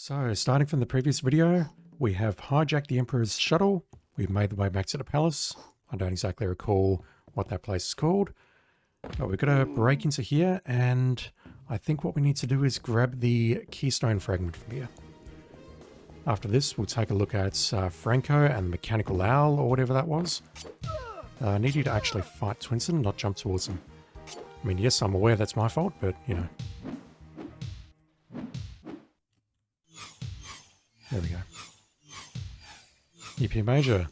So, starting from the previous video, we have hijacked the Emperor's shuttle. We've made the way back to the palace. I don't exactly recall what that place is called, but we've got to break into here, and I think what we need to do is grab the keystone fragment from here. After this, we'll take a look at Franco and the mechanical owl, or whatever that was. I need you to actually fight Twinson, not jump towards him. I mean, yes, I'm aware that's my fault, but, you know. There we go. epmager.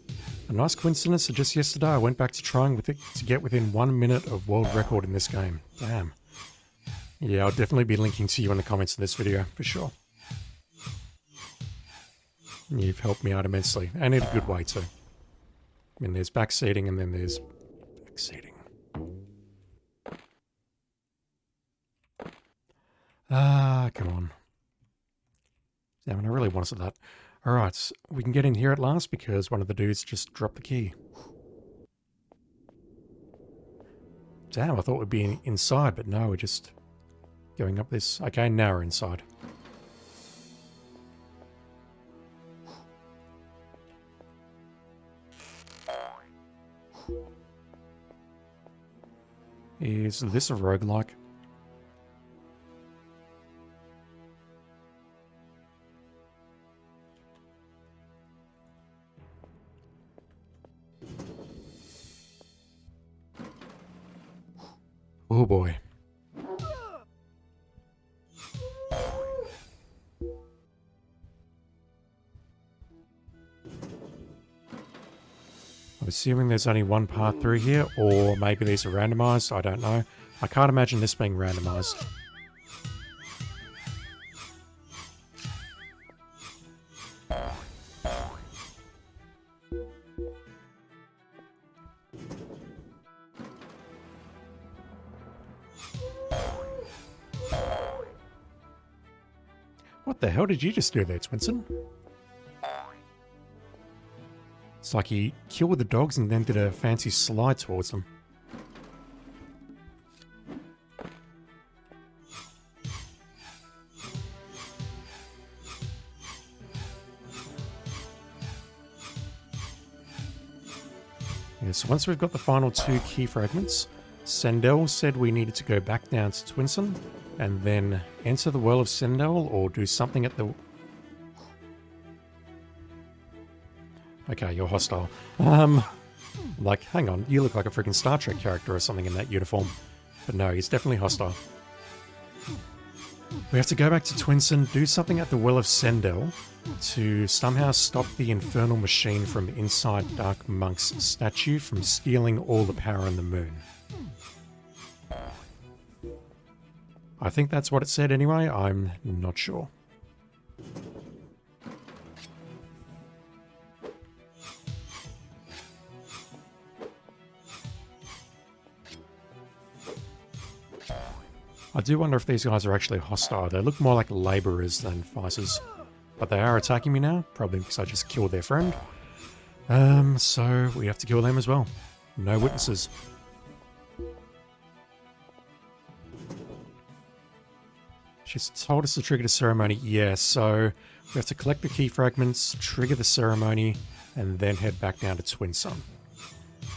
A nice coincidence that just yesterday I went back to trying with it to get within 1 minute of world record in this game. Damn. Yeah, I'll definitely be linking to you in the comments of this video, for sure. You've helped me out immensely, and in a good way too. I mean, there's backseating and then there's backseating. Ah, come on. Damn, I really wanted that. Alright, we can get in here at last because one of the dudes just dropped the key. Damn, I thought we'd be inside, but no, we're just going up this. Okay, now we're inside. Is this a roguelike? Oh boy. I'm assuming there's only one path through here, or maybe these are randomized, I don't know. I can't imagine this being randomized. What the hell did you just do there, Twinson? It's like he killed the dogs and then did a fancy slide towards them. Yeah, so once we've got the final 2 key fragments, Sendel said we needed to go back down to Twinson and then enter the well of Sendel or do something at the... Okay, you're hostile. Like, hang on, you look like a freaking Star Trek character or something in that uniform. But no, he's definitely hostile. We have to go back to Twinson, do something at the well of Sendel to somehow stop the infernal machine from inside Dark Monk's statue from stealing all the power in the moon. I think that's what it said anyway, I'm not sure. I do wonder if these guys are actually hostile. They look more like labourers than fighters. But they are attacking me now, probably because I just killed their friend. So we have to kill them as well. No witnesses. She's told us to trigger the ceremony. Yeah, so we have to collect the key fragments, trigger the ceremony, and then head back down to Twinson.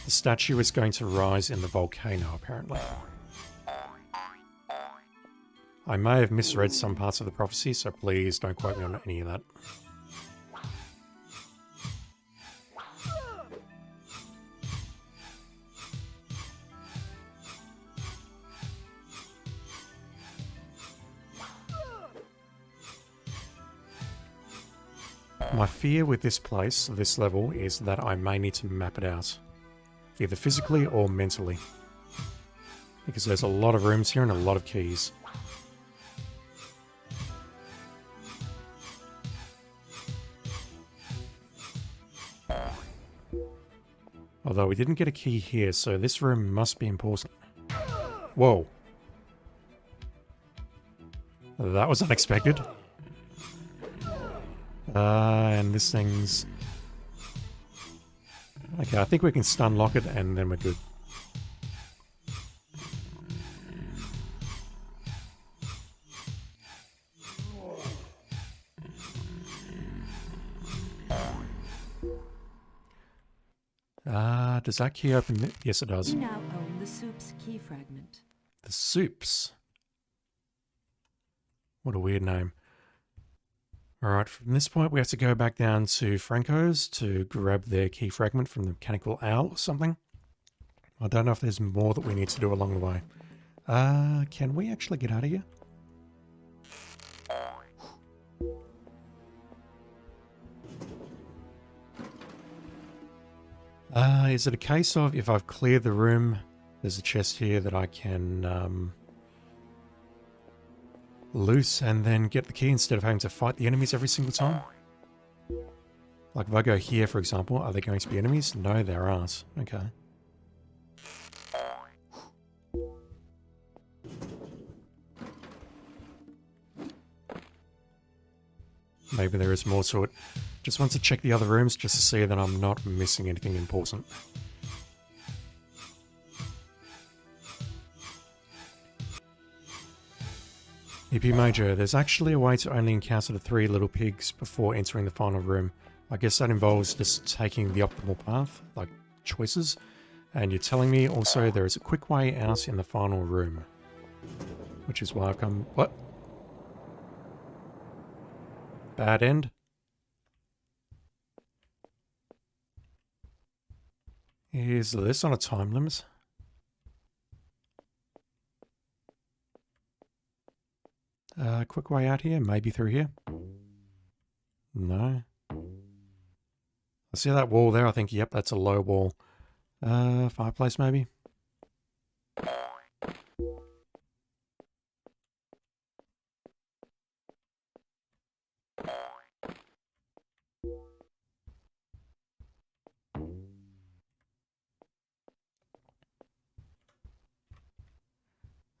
The statue is going to rise in the volcano, apparently. I may have misread some parts of the prophecy, so please don't quote me on any of that. My fear with this place, this level, is that I may need to map it out. Either physically or mentally. Because there's a lot of rooms here and a lot of keys. Although we didn't get a key here, so this room must be important. Whoa. That was unexpected. And this thing's... Okay, I think we can stun lock it and then we're good. Does that key open it? Yes, it does. You now own the soup's key fragment. The soups. What a weird name. Alright, from this point we have to go back down to Franco's to grab their key fragment from the mechanical owl or something. I don't know if there's more that we need to do along the way. Can we actually get out of here? Is it a case of if I've cleared the room, there's a chest here that I can loose and then get the key instead of having to fight the enemies every single time? Like if I go here, for example, are they going to be enemies? No, there aren't. Okay. Maybe there is more to it. Just want to check the other rooms just to see that I'm not missing anything important. epmager, there's actually a way to only encounter the 3 little pigs before entering the final room. I guess that involves just taking the optimal path, like choices. And you're telling me also there is a quick way out in the final room. Which is why I've come... What? Bad end? Is this on a time limit? Quick way out here, maybe through here? No. I see that wall there, I think, yep, that's a low wall. Fireplace maybe?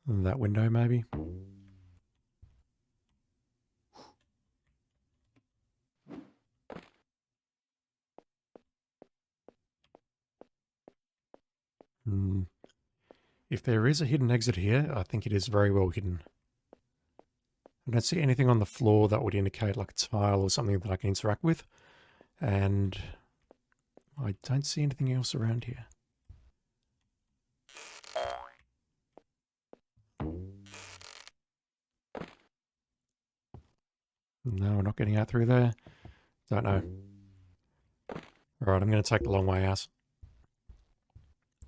That window maybe? If there is a hidden exit here, I think it is very well hidden. I don't see anything on the floor that would indicate like a tile or something that I can interact with. And I don't see anything else around here. No, we're not getting out through there. Don't know. Alright, I'm going to take the long way out.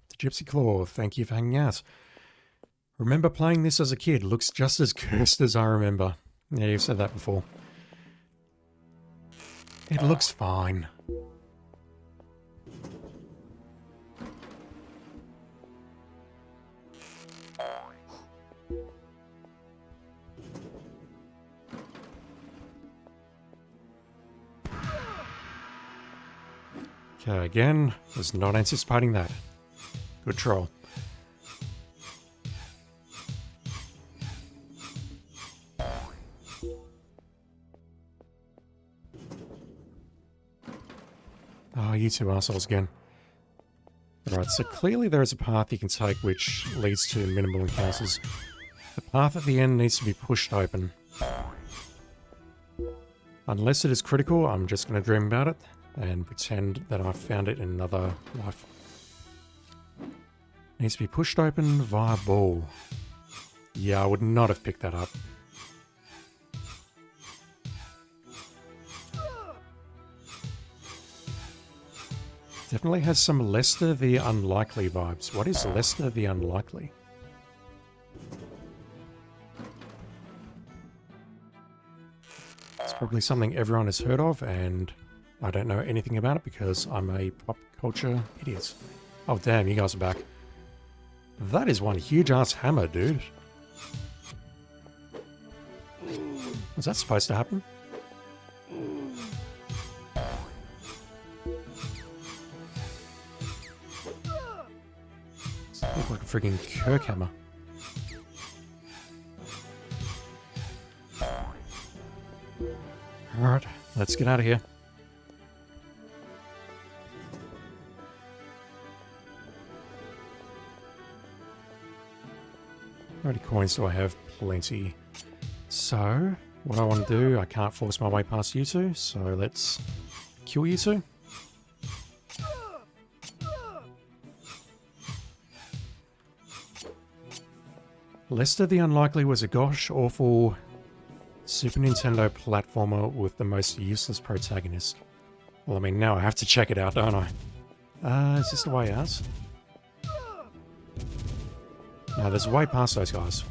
The Gypsy Claw, thank you for hanging out. Remember playing this as a kid. Looks just as cursed as I remember. Yeah, you've said that before. It looks fine. Okay, again, was not anticipating that. Good troll. Oh, you two assholes again. Alright, so clearly there is a path you can take which leads to minimal encounters. The path at the end needs to be pushed open. Unless it is critical, I'm just going to dream about it and pretend that I've found it in another life. Needs to be pushed open via ball. Yeah, I would not have picked that up. Definitely has some Lester the Unlikely vibes. What is Lester the Unlikely? It's probably something everyone has heard of, and I don't know anything about it because I'm a pop culture idiot. Oh damn, you guys are back. That is one huge ass hammer, dude. Was that supposed to happen? Look like a freaking Kirk hammer. Alright, let's get out of here. How many coins do I have? Plenty. So, what I want to do, I can't force my way past you two, so let's kill you two. Lester the Unlikely was a gosh awful Super Nintendo platformer with the most useless protagonist. Well, I mean, now I have to check it out, don't I? Is this the way out? No, there's a way past those guys.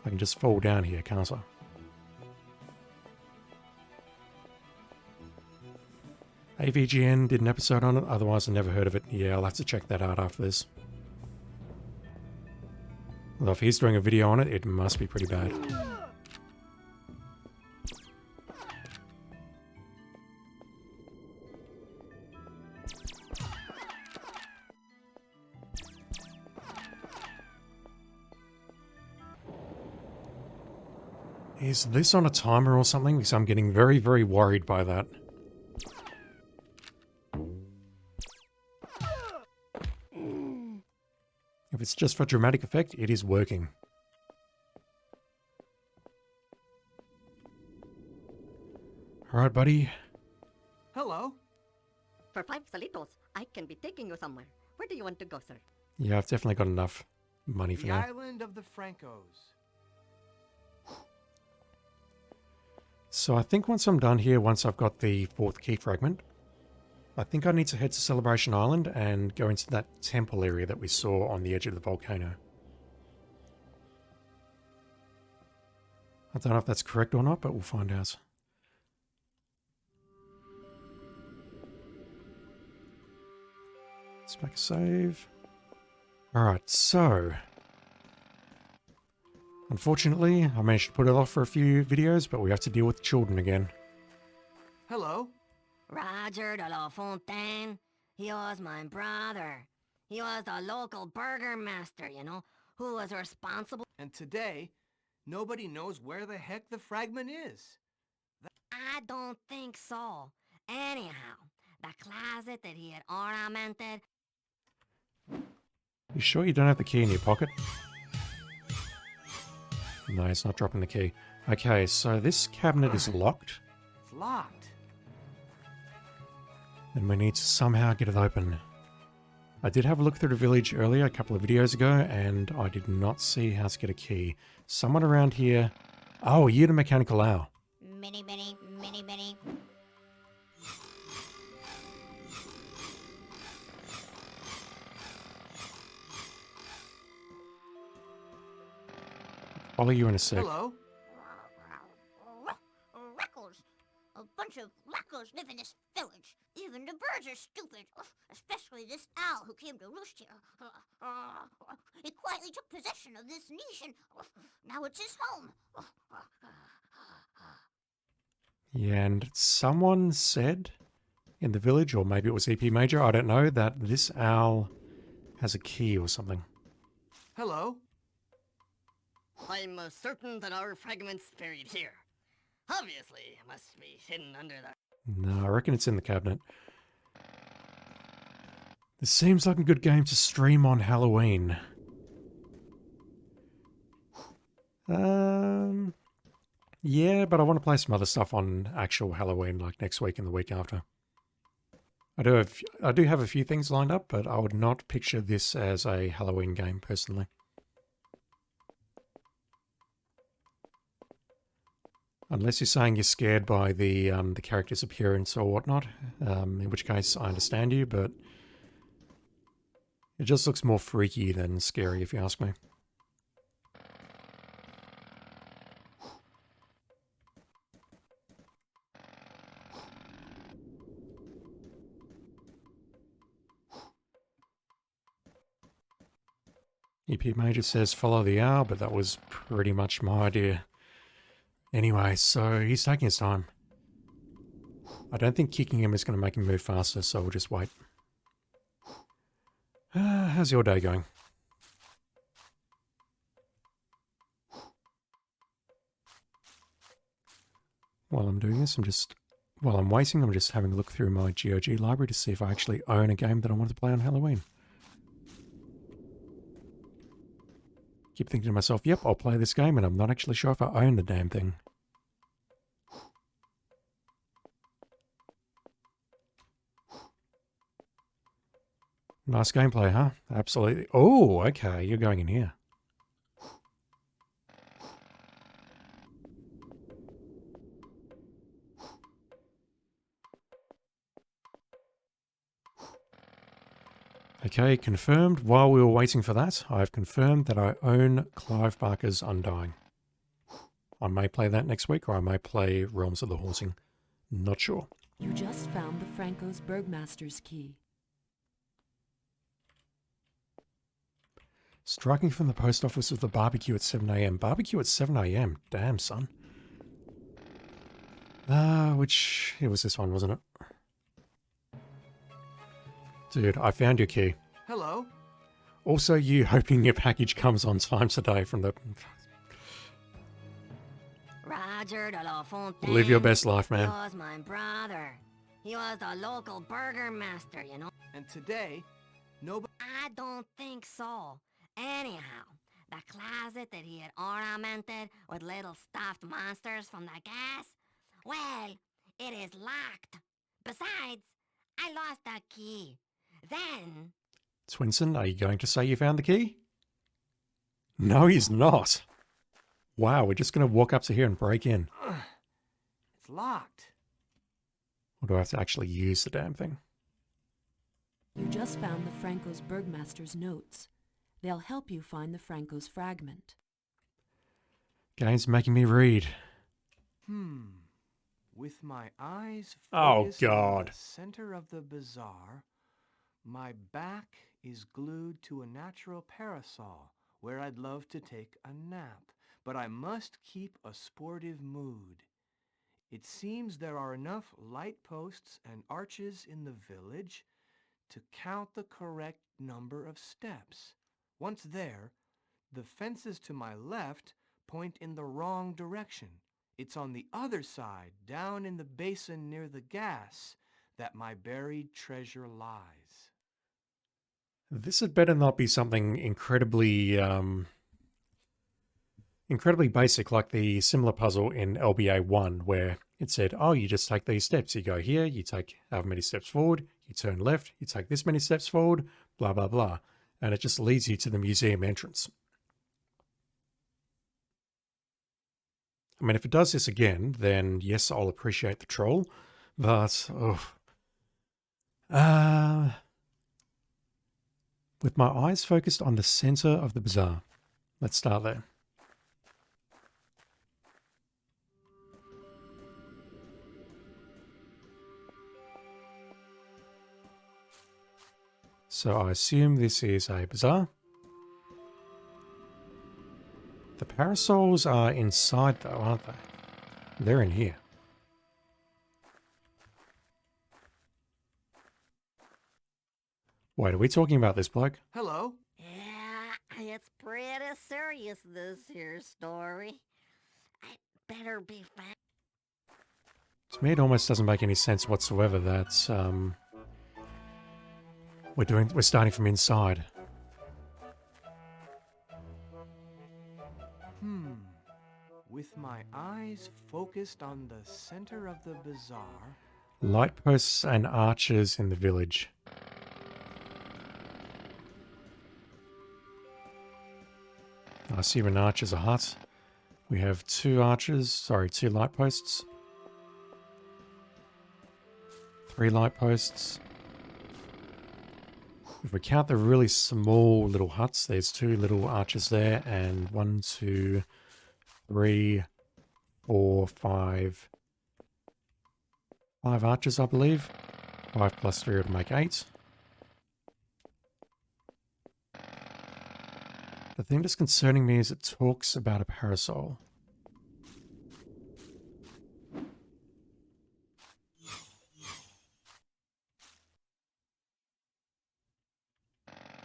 I can just fall down here, can't I? AVGN did an episode on it, otherwise I never heard of it. Yeah, I'll have to check that out after this. Although if he's doing a video on it, it must be pretty bad. Is this on a timer or something? Because I'm getting very, very worried by that. If it's just for dramatic effect, it is working. Alright, buddy. Hello. For 5 solitos, I can be taking you somewhere. Where do you want to go, sir? Yeah, I've definitely got enough money for The now. island of the Francos. So I think once I'm done here, once I've got the 4th key fragment, I think I need to head to Celebration Island and go into that temple area that we saw on the edge of the volcano. I don't know if that's correct or not, but we'll find out. Let's make a save. Alright, so... Unfortunately, I managed to put it off for a few videos, but we have to deal with children again. Hello. Roger de La Fontaine. He was my brother. He was the local burgermaster, you know, who was responsible. And today, nobody knows where the heck the fragment is. I don't think so. Anyhow, the closet that he had ornamented. You sure you don't have the key in your pocket? No, it's not dropping the key. Okay, so this cabinet is locked, It's locked. and we need to somehow get it open. I did have a look through the village earlier, a couple of videos ago, and I did not see how to get a key. Someone around here... Oh, you're the mechanical owl. Mini, mini, mini, mini. Follow you in a sec. Hello. Rackles! A bunch of rackles live in this village. Even the birds are stupid, especially this owl who came to roost here. He quietly took possession of this niche and now it's his home. Yeah, and someone said in the village, or maybe it was epmager, I don't know, that this owl has a key or something. Hello. I'm certain that our fragment's buried here. Obviously, it must be hidden under the... No, I reckon it's in the cabinet. This seems like a good game to stream on Halloween. Yeah, but I want to play some other stuff on actual Halloween, like next week and the week after. I do have a few things lined up, but I would not picture this as a Halloween game, personally. Unless you're saying you're scared by the character's appearance or whatnot, in which case I understand you, but it just looks more freaky than scary, if you ask me. epmager says follow the owl, but that was pretty much my idea. Anyway, so he's taking his time. I don't think kicking him is going to make him move faster, so we'll just wait. How's your day going? While I'm doing this, while I'm waiting, I'm just having a look through my GOG library to see if I actually own a game that I want to play on Halloween. Keep thinking to myself, yep, I'll play this game, and I'm not actually sure if I own the damn thing. Nice gameplay, huh? Absolutely. Oh, okay. You're going in here. Okay, confirmed. While we were waiting for that, I've confirmed that I own Clive Barker's Undying. I may play that next week, or I may play Realms of the Haunting. Not sure. You just found the Franco's Burgmaster's key. Striking from the post office with the barbecue at 7 a.m. Barbecue at 7 a.m. Damn, son. It was this one, wasn't it? Dude, I found your key. Hello? Also, you hoping your package comes on time today from the... Roger de La Fontaine. Live your best life, He man. was my brother. He was the local burgermaster, you know. And today, nobody... I don't think so. Anyhow, the closet that he had ornamented with little stuffed monsters from the gas, well, it is locked. Besides, I lost the key. Then... Twinson, are you going to say you found the key? No, he's not. Wow, we're just going to walk up to here and break in. It's locked. Or do I have to actually use the damn thing? You just found the Franco's Burgmaster's notes. They'll help you find the Franco's fragment. Game's making me read. With my eyes Oh, focused on God. the center of the bazaar, my back is glued to a natural parasol where I'd love to take a nap, but I must keep a sportive mood. It seems there are enough light posts and arches in the village to count the correct number of steps. Once there, the fences to my left point in the wrong direction. It's on the other side, down in the basin near the gas, that my buried treasure lies. This had better not be something incredibly basic like the similar puzzle in LBA 1 where it said, oh, you just take these steps. You go here, you take however many steps forward, you turn left, you take this many steps forward, blah, blah, blah. And it just leads you to the museum entrance. I mean, if it does this again, then yes, I'll appreciate the troll. But, with my eyes focused on the center of the bazaar. Let's start there. So I assume this is a bazaar. The parasols are inside though, aren't they? They're in here. Wait, are we talking about this bloke? Hello? Yeah, it's pretty serious, this here story. I'd better be fast. To me, it almost doesn't make any sense whatsoever that we're starting from inside. With my eyes focused on the center of the bazaar, Light posts and arches in the village. I assume an arch is a hut. We have two light posts. 3 light posts. If we count the really small little huts, there's 2 little arches there, and 1, 2, 3, 4, 5. 5 arches, I believe. 5 plus 3 would make 8. The thing that's concerning me is it talks about a parasol.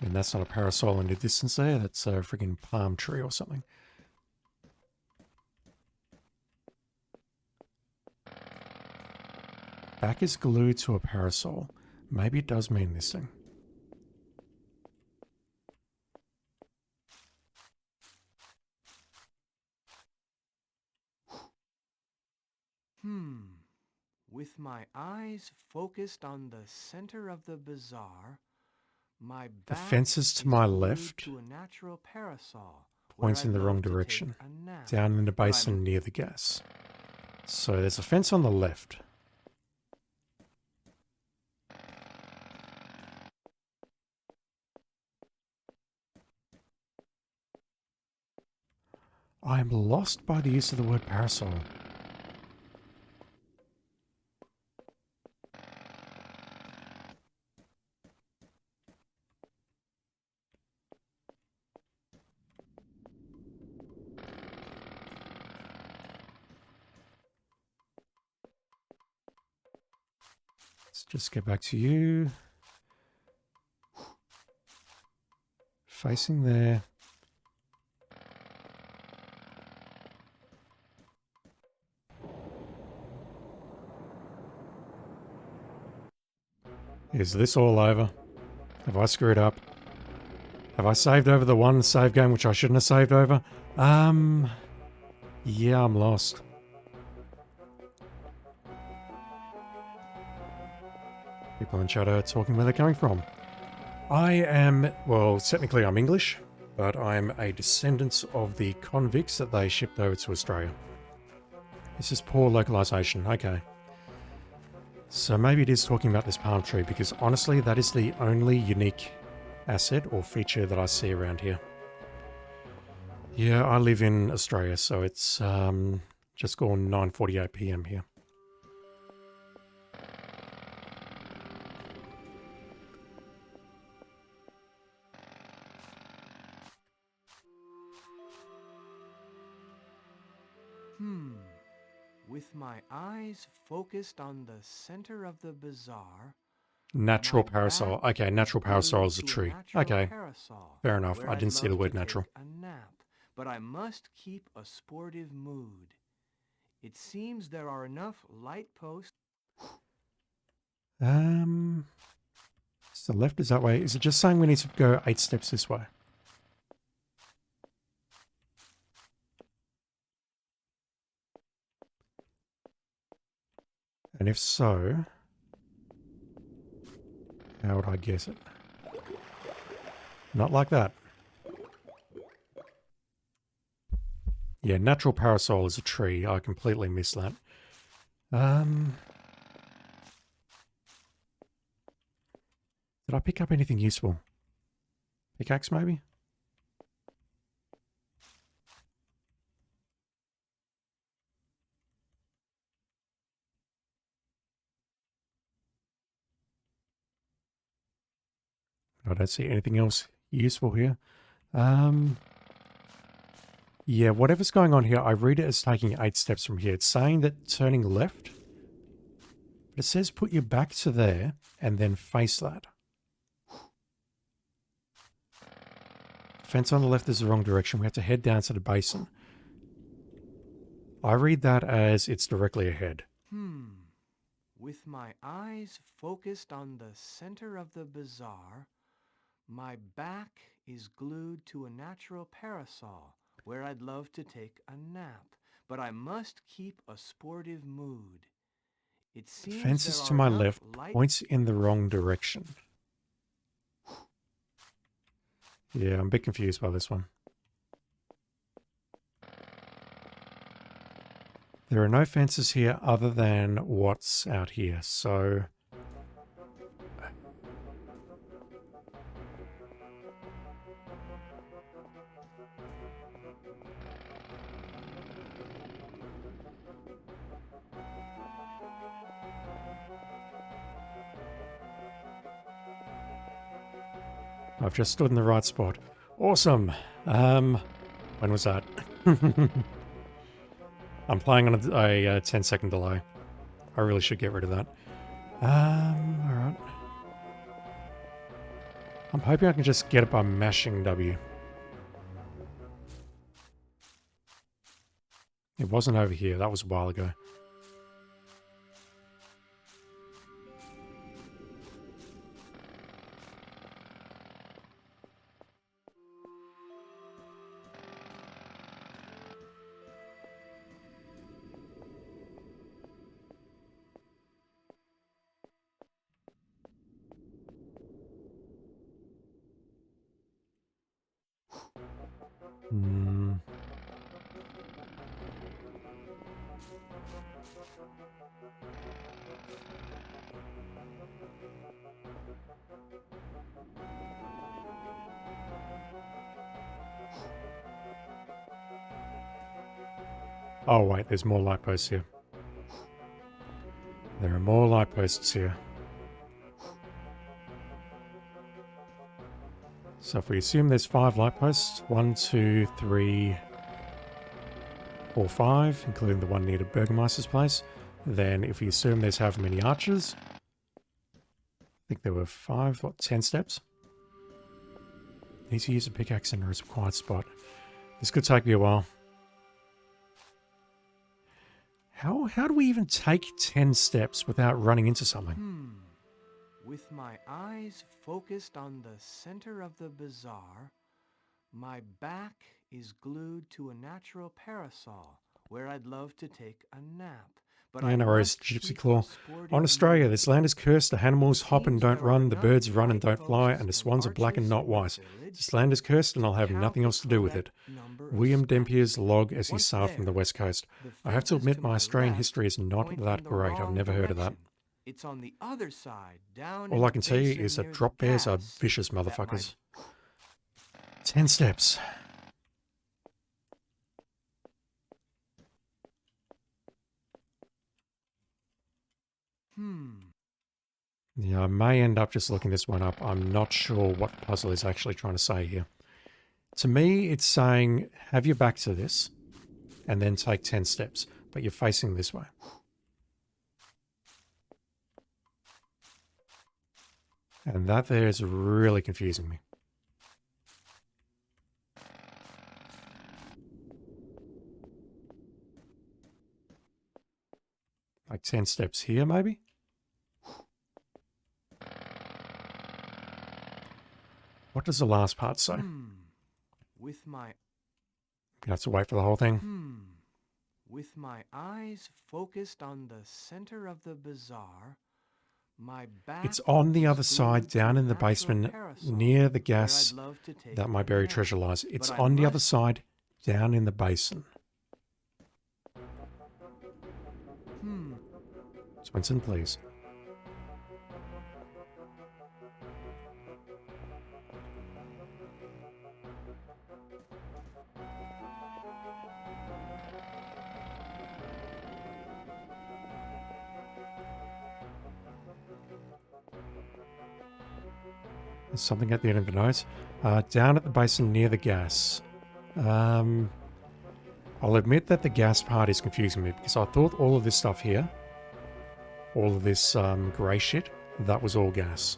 I mean, that's not a parasol in the distance there. That's a freaking palm tree or something. Back is glued to a parasol. Maybe it does mean this thing. With my eyes focused on the center of the bazaar, My The back fences to is my glued left to a natural parasol points where in I'd the wrong love to take direction. a nap. Down in the But I'm- basin near the gas. So there's a fence on the left. I'm lost by the use of the word parasol. Let's just get back to you. Facing there. Is this all over? Have I screwed up? Have I saved over the one save game which I shouldn't have saved over? Yeah, I'm lost. People in chat are talking where they're coming from. I am, well, technically I'm English, but I'm a descendant of the convicts that they shipped over to Australia. This is poor localization, okay. So maybe it is talking about this palm tree, because honestly, that is the only unique asset or feature that I see around here. Yeah, I live in Australia, so it's just gone 9:48 PM here. With my eyes focused on the center of the bazaar, Natural my parasol. back Okay, natural is parasol glued is a to tree. natural Okay, parasol fair enough. where I I'd didn't see the love word to natural. take a nap, but I must keep a sportive mood. It seems there are enough light posts. Is the left is that way? Is it just saying we need to go 8 steps this way? And if so, how would I guess it? Not like that. Yeah, natural parasol is a tree. I completely missed that. Did I pick up anything useful? Pickaxe, maybe? I don't see anything else useful here. Yeah, whatever's going on here, I read it as taking 8 steps from here. It's saying that turning left, but it says put your back to there and then face that. Fence on the left is the wrong direction. We have to head down to the basin. I read that as it's directly ahead. With my eyes focused on the center of the bazaar, my back is glued to a natural parasol where I'd love to take a nap, but I must keep a sportive mood. It The seems fences there to are my enough left light points in the wrong direction. Yeah, I'm a bit confused by this one. There are no fences here other than what's out here, so... I've just stood in the right spot. Awesome! When was that? I'm playing on a 10-second delay. I really should get rid of that. Alright. I'm hoping I can just get it by mashing W. It wasn't over here. That was a while ago. Oh, wait, there's more light posts here. There are more light posts here. So if we assume there's 5 light posts, 1, 2, 3, 4, 5, including the one near the Burgermeister's place, then if we assume there's however many archers, I think there were 5, 10 steps? Need to use a pickaxe in a quiet spot. This could take me a while. How do we even take 10 steps without running into something? With my eyes focused on the center of the bazaar, my back is glued to a natural parasol where I'd love to take a nap. But Yeah, I no worries, must Gypsy keep Claw. a sportive On Australia, mood. this land is cursed. The animals hop and Seems don't there are run, the enough birds run and light don't fly, posts and the and swans are black and archers not in the white. village This land is cursed, and I'll to have count nothing the else to do with it. correct number of William steps. Dampier's log as he Once sailed from the there, west coast. the I have to fences admit to my my Australian left history is not point that in the great. I've wrong never heard of that. direction. It's on the other side, down All in I the can tell you basin is that near the drop bears are gas vicious that my motherfuckers. 10 steps. Yeah, I may end up just looking this one up. I'm not sure what the puzzle is actually trying to say here. To me, it's saying, have your back to this, and then take 10 steps, but you're facing this way. And that there is really confusing me. Like 10 steps here, maybe? What does the last part say? With my You have to wait for the whole thing. With my eyes focused on the center of the bazaar, my back It's on the is other side, glued down to in a the natural basement, parasol near the where gas I'd love to take that my a buried nap. treasure lies. It's But I on the other must- side, down in the basin. Swinson, please. There's something at the end of the notes. Down at the basin near the gas. I'll admit that the gas part is confusing me because I thought all of this stuff here, all of this grey shit, that was all gas.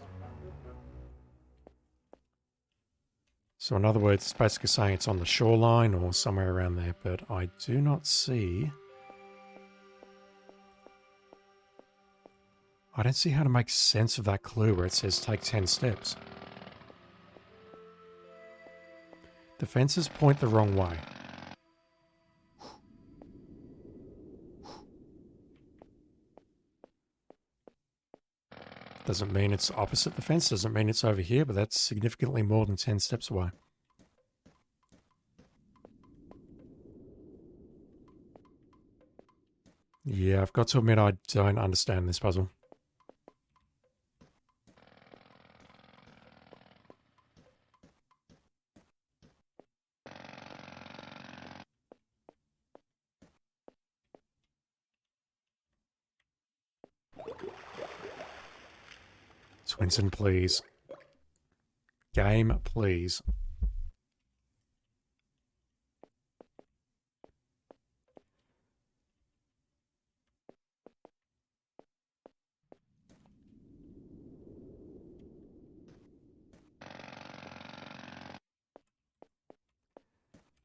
So in other words, it's basically saying it's on the shoreline or somewhere around there, but I do not see... I don't see how to make sense of that clue where it says take 10 steps. The fences point the wrong way. Doesn't mean it's opposite the fence, doesn't mean it's over here, but that's significantly more than 10 steps away. Yeah, I've got to admit I don't understand this puzzle. Swinson, please. Game, please.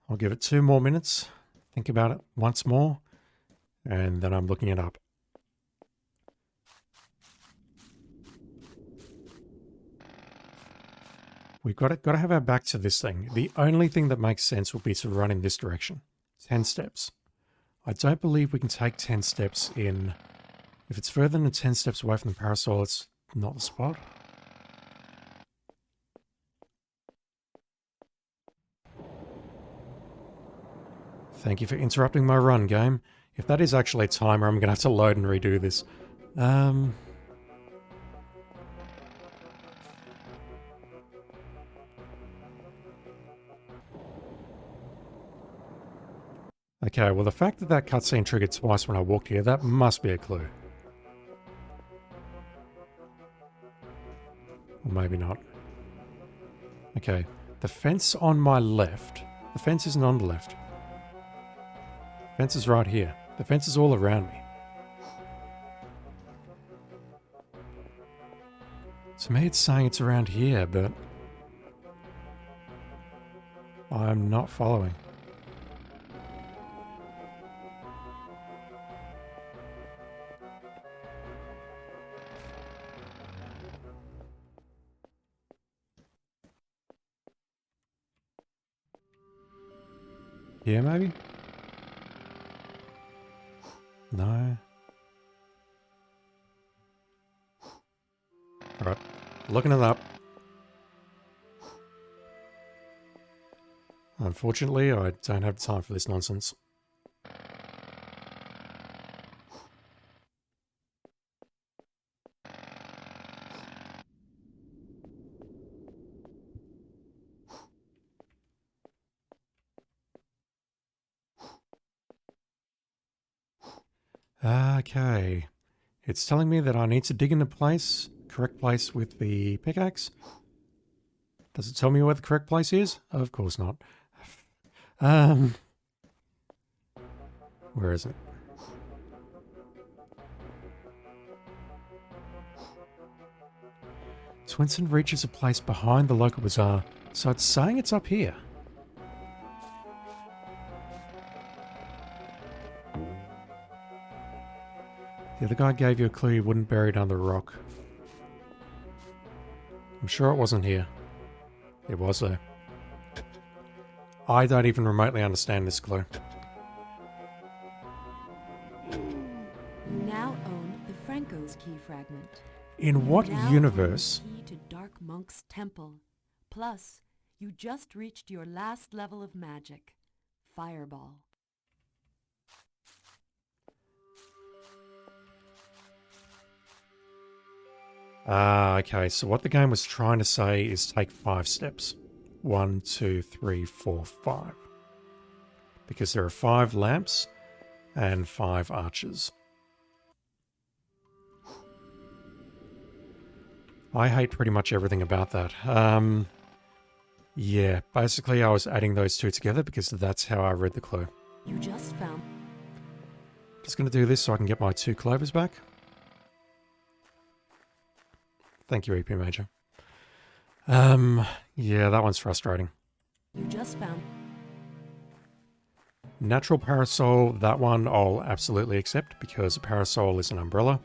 I'll give it 2 more minutes. Think about it once more. And then I'm looking it up. We've got to have our back to this thing. The only thing that makes sense would be to run in this direction. 10 steps. I don't believe we can take 10 steps in... If it's further than 10 steps away from the parasol, it's not the spot. Thank you for interrupting my run, game. If that is actually a timer, I'm going to have to load and redo this. Okay, well the fact that that cutscene triggered twice when I walked here, that must be a clue. Or maybe not. Okay, the fence on my left. The fence isn't on the left. The fence is right here. The fence is all around me. To me it's saying it's around here, but I'm not following. Here, maybe? No. Alright, looking it up. Unfortunately, I don't have time for this nonsense. Okay. It's telling me that I need to dig into place, correct place with the pickaxe. Does it tell me where the correct place is? Of course not. Where is it? Twinson reaches a place behind the local bazaar, so it's saying it's up here. The other guy gave you a clue he wouldn't bury it under a rock. I'm sure it wasn't here. It was though. I don't even remotely understand this clue. You now own the Franco's key fragment. In what You now own universe? the key to Dark Monk's temple. Plus, you just reached your last level of magic, Fireball. Ah, okay. So what the game was trying to say is take 5 steps. 1, 2, 3, 4, 5. Because there are 5 lamps and 5 arches. I hate pretty much everything about that. Yeah, basically I was adding those two together because that's how I read the clue. You just found... Just going to do this so I can get my 2 clovers back. Thank you, epmager. Yeah, that one's frustrating. You just found... Natural parasol, that one I'll absolutely accept because a parasol is an umbrella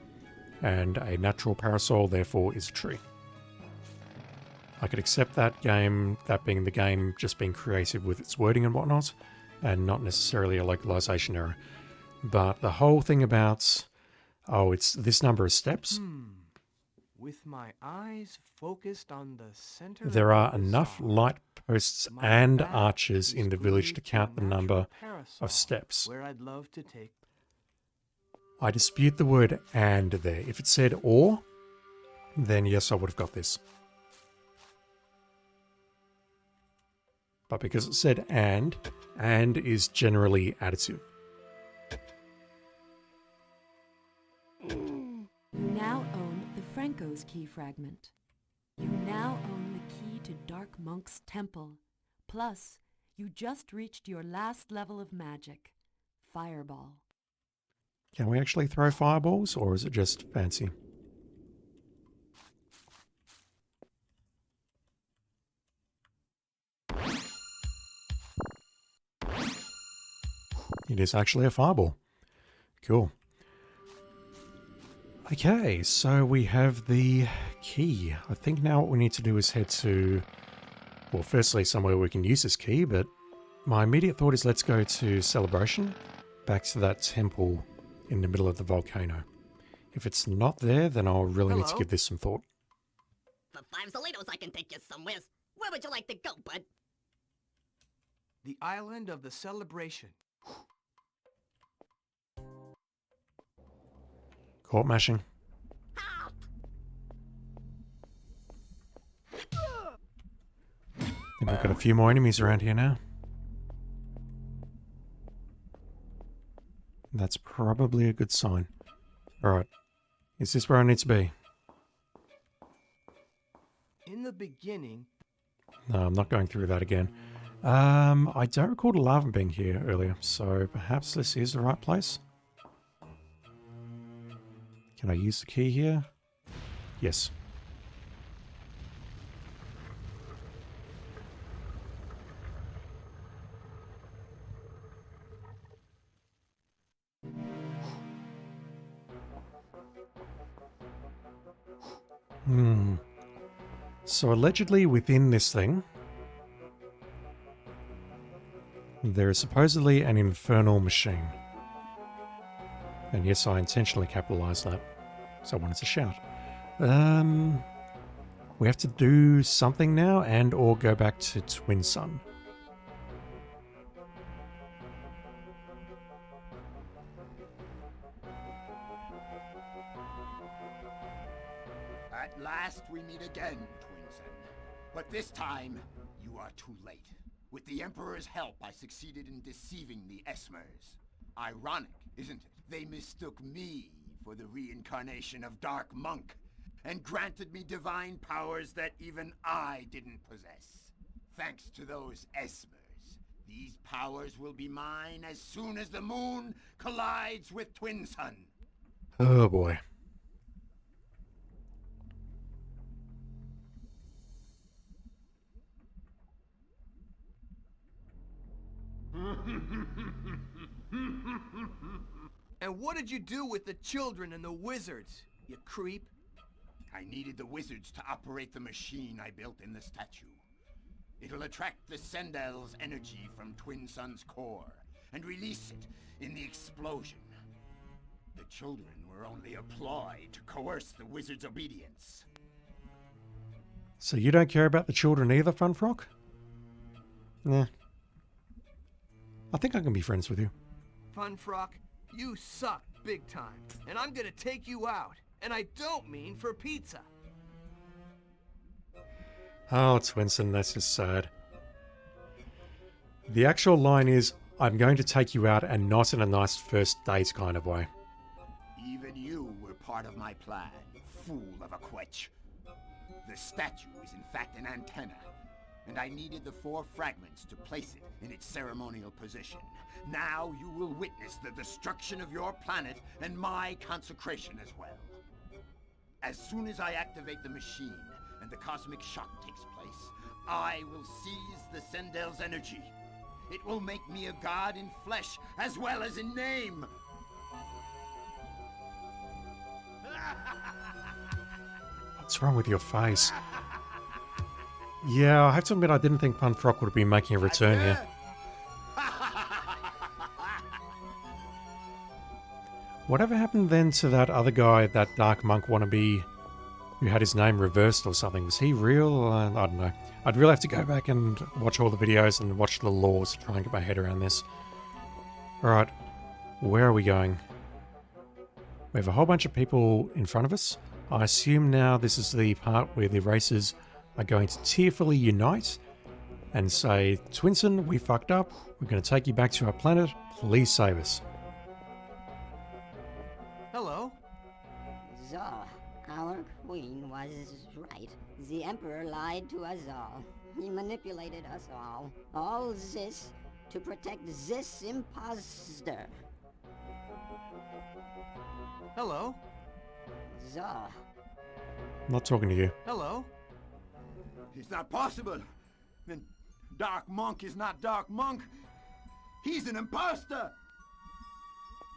and a natural parasol therefore is a tree. I could accept that game, that being the game just being creative with its wording and whatnot and not necessarily a localization error. But the whole thing about, oh, it's this number of steps. With my eyes focused on the center There of are the enough bazaar, light posts my and back arches is in the village glued to a count the number natural parasol of steps. where I'd love to take. I dispute the word and there. If it said or, then yes, I would have got this. But because it said and is generally additive. You now own the Franco's key fragment. You now own the key to Dark Monk's temple. Plus, you just reached your last level of magic, Fireball. Can we actually throw fireballs or is it just fancy? It is actually a fireball. Cool. Okay, so we have the key. I think now what we need to do is head to, well, firstly somewhere we can use this key, but my immediate thought is let's go to Celebration, back to that temple in the middle of the volcano. If it's not there, then I'll really need to Hello? give this some thought. For 5 Solitos, I can take you somewhere. Where would you like to go, bud? The island of the celebration. Court mashing. I think we've got a few more enemies around here now. That's probably a good sign. Alright. Is this where I need to be? In the beginning, No, I'm not going through that again. I don't recall the lava being here earlier, so perhaps this is the right place? Can I use the key here? Yes. So allegedly within this thing, there is supposedly an infernal machine. And yes, I intentionally capitalized that, so I wanted to shout. We have to do something now and or go back to Twin Sun. At last we meet again, Twinson. But this time, you are too late. With the Emperor's help, I succeeded in deceiving the Esmers. Ironic, isn't it? They mistook me for the reincarnation of Dark Monk, and granted me divine powers that even I didn't possess. Thanks to those Esmers, these powers will be mine as soon as the moon collides with Twin Sun. Oh boy. and what did you do with the children and the wizards, you creep? I needed the wizards to operate the machine I built in the statue. It'll attract the Sendel's energy from Twin Sun's core and release it in the explosion. The children were only a ploy to coerce the wizard's obedience. So you don't care about the children either, Funfrock? Nah. I think I can be friends with you. Funfrock, you suck big time, and I'm gonna take you out. And I don't mean for pizza. Oh, Twinson, that's just sad. The actual line is, I'm going to take you out and not in a nice first date kind of way. Even you were part of my plan, fool of a quetch. The statue is in fact an antenna, and I needed the 4 fragments to place it in its ceremonial position. Now you will witness the destruction of your planet and my consecration as well. As soon as I activate the machine and the cosmic shock takes place, I will seize the Sendel's energy. It will make me a god in flesh as well as in name. What's wrong with your face? Yeah, I have to admit I didn't think Funfrock would be making a return here. Whatever happened then to that other guy, that Dark Monk wannabe, who had his name reversed or something? Was he real? I don't know. I'd really have to go back and watch all the videos and watch the laws to try and get my head around this. Alright, where are we going? We have a whole bunch of people in front of us. I assume now this is the part where the racers are going to tearfully unite and say, Twinson, we fucked up. We're going to take you back to our planet. Please save us. Hello? So, our queen was right. The Emperor lied to us all. He manipulated us all. All this to protect this imposter. Hello? So, I'm not talking to you. Hello? It's not possible. Then Dark Monk is not Dark Monk. He's an imposter.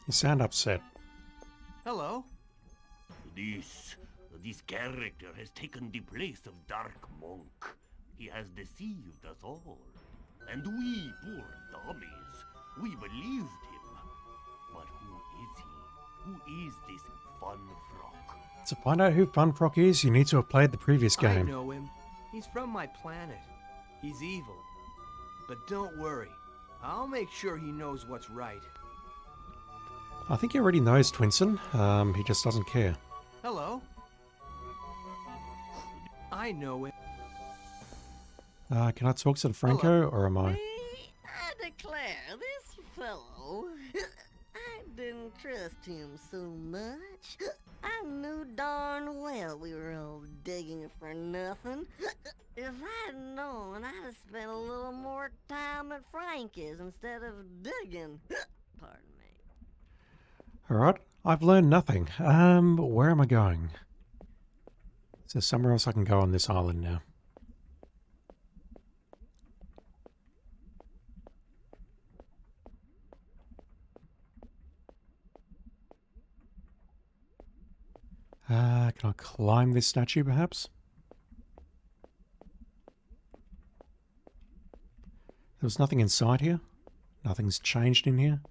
You sound upset. Hello? This character has taken the place of Dark Monk. He has deceived us all. And we, poor dummies, we believed him. But who is he? Who is this Funfrock? To find out who Funfrock is, you need to have played the previous I game. know him. He's from my planet. He's evil. But don't worry. I'll make sure he knows what's right. I think he already knows Twinson. He just doesn't care. Hello? I know him. Can I talk to the Franco, or am I? I declare, this fellow, I didn't trust him so much. I knew darn well we were all digging for nothing. If I'd known, I'd have spent a little more time at Frankie's instead of digging. Pardon me. Alright, I've learned nothing. Where am I going? Is there somewhere else I can go on this island now? Can I climb this statue perhaps? There was nothing inside here? Nothing's changed in here?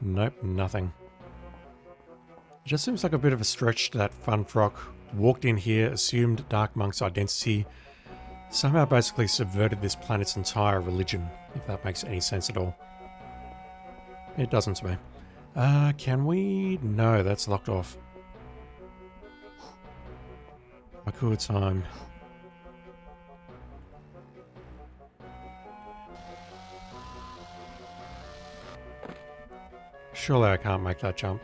Nope, nothing. It just seems like a bit of a stretch that Funfrock walked in here, assumed Dark Monk's identity, somehow basically subverted this planet's entire religion, if that makes any sense at all. It doesn't to me. Can we? No, that's locked off. A cool time. Surely I can't make that jump.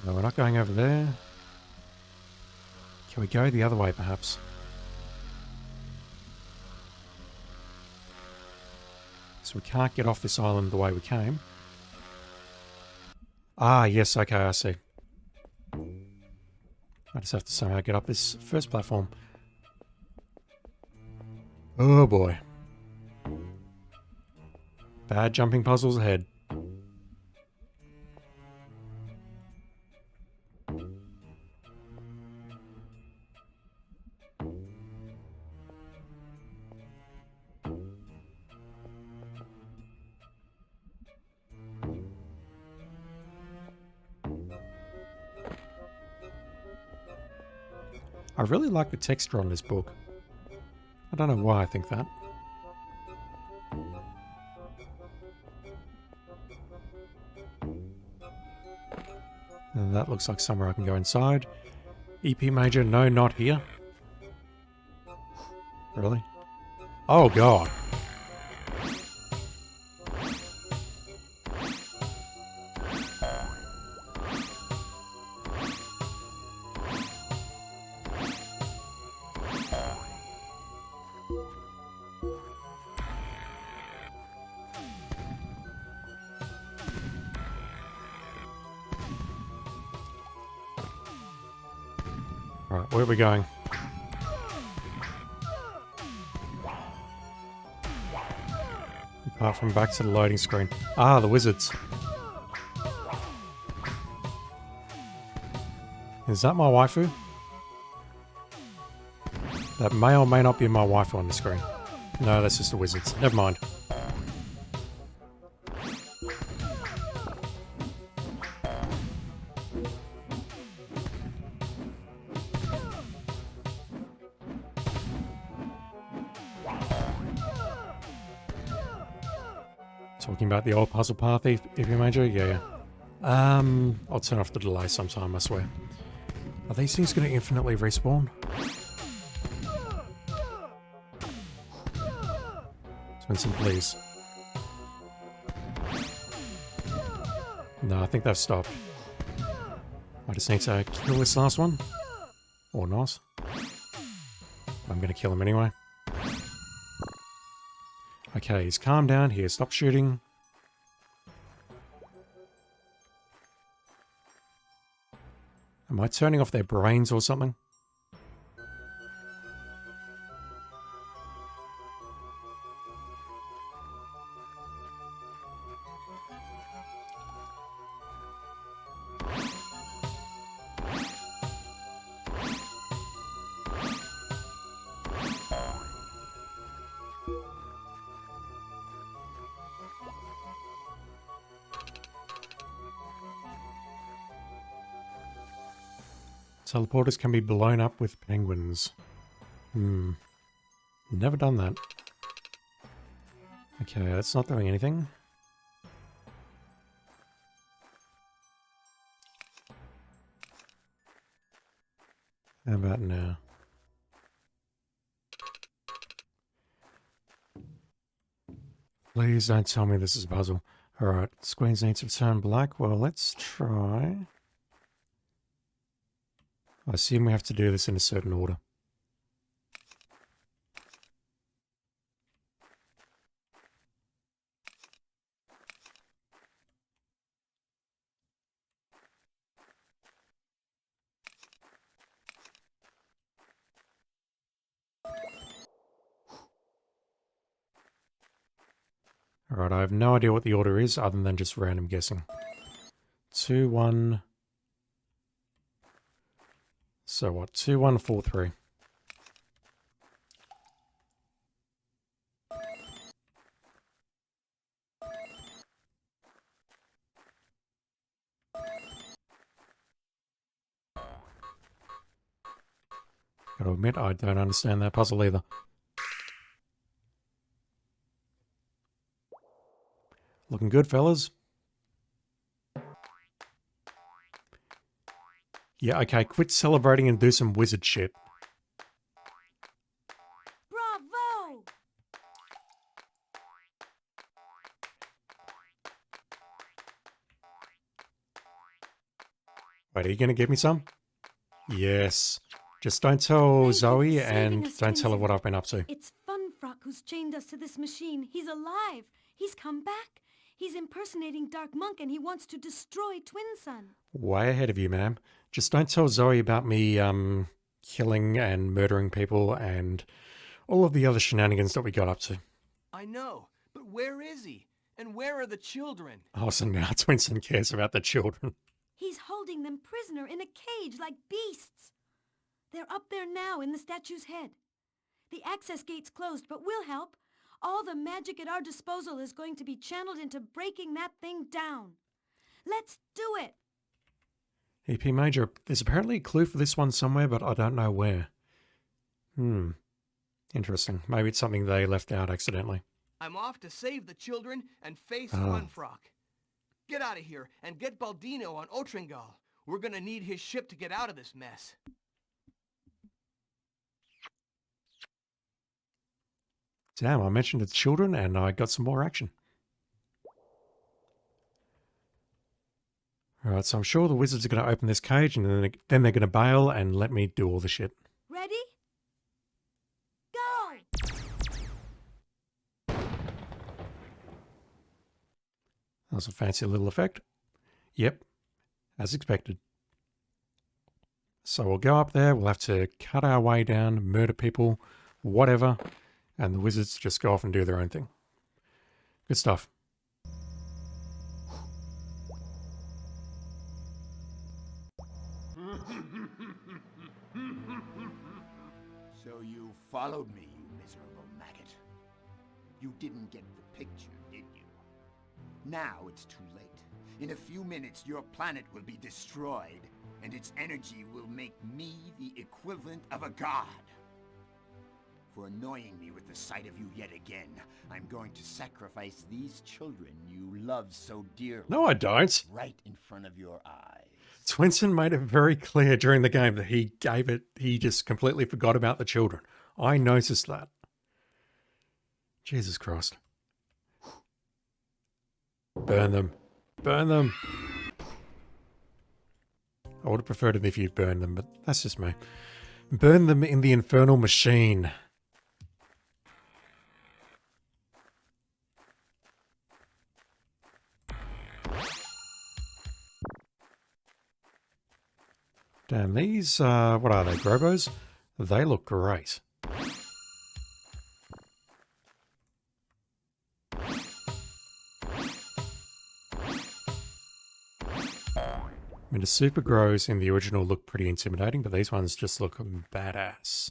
No, we're not going over there. Can we go the other way, perhaps? So we can't get off this island the way we came. Ah, yes, okay, I see. I just have to somehow get up this first platform. Oh boy. Bad jumping puzzles ahead. I really like the texture on this book. I don't know why I think that. And that looks like somewhere I can go inside. epmager, no, not here. Really? Oh god. Alright, where are we going? Apart from back to the loading screen. Ah, the wizards. Is that my waifu? That may or may not be my waifu on the screen. No, that's just the wizards. Never mind. Talking about the old puzzle path, epmager? Yeah. I'll turn off the delay sometime, I swear. Are these things going to infinitely respawn? Spencer, please. No, I think they've stopped. I just need to kill this last one. Or not. I'm going to kill him anyway. Okay, he's calmed down here. Stop shooting. Am I turning off their brains or something? Teleporters can be blown up with penguins. Never done that. Okay, that's not doing anything. How about now? Please don't tell me this is a puzzle. Alright, screens need to turn black. Well, let's try. I assume we have to do this in a certain order. Alright, I have no idea what the order is other than just random guessing. 2, 1. So what? 2, 1, 4, 3. Gotta admit, I don't understand that puzzle either. Looking good, fellas. Yeah, okay, quit celebrating and do some wizard shit. Bravo! Wait, are you gonna give me some? Yes. Just don't tell Thank you Zoe for saving and us, don't tell her Twinsen. what I've been up to. It's Funfrock who's chained us to this machine. He's alive. He's come back. He's impersonating Dark Monk and he wants to destroy Twin Sun. Way ahead of you, ma'am. Just don't tell Zoe about me, killing and murdering people and all of the other shenanigans that we got up to. I know, but where is he? And where are the children? Oh, so now Twinson cares about the children. He's holding them prisoner in a cage like beasts. They're up there now in the statue's head. The access gate's closed, but we'll help. All the magic at our disposal is going to be channeled into breaking that thing down. Let's do it! epmager, there's apparently a clue for this one somewhere, but I don't know where. Interesting. Maybe it's something they left out accidentally. I'm off to save the children and face Oh. Funfrock. Get out of here and get Baldino on Otringal. We're gonna need his ship to get out of this mess. Damn, I mentioned the children and I got some more action. Alright, so I'm sure the wizards are going to open this cage and then they're going to bail and let me do all the shit. Ready? Go! That was a fancy little effect. Yep, as expected. So we'll go up there, we'll have to cut our way down, murder people, whatever, and the wizards just go off and do their own thing. Good stuff. So you followed me, you miserable maggot. You didn't get the picture, did you? Now it's too late. In a few minutes, your planet will be destroyed, and its energy will make me the equivalent of a god. For annoying me with the sight of you yet again, I'm going to sacrifice these children you love so dearly. No, I don't. Right in front of your eyes. Twinson made it very clear during the game that he just completely forgot about the children. I noticed that. Jesus Christ. Burn them. Burn them. I would have preferred it if you'd burned them, but that's just me. Burn them in the infernal machine. Damn, these, what are they, Grobos? They look great. I mean, the super grows in the original look pretty intimidating, but these ones just look badass.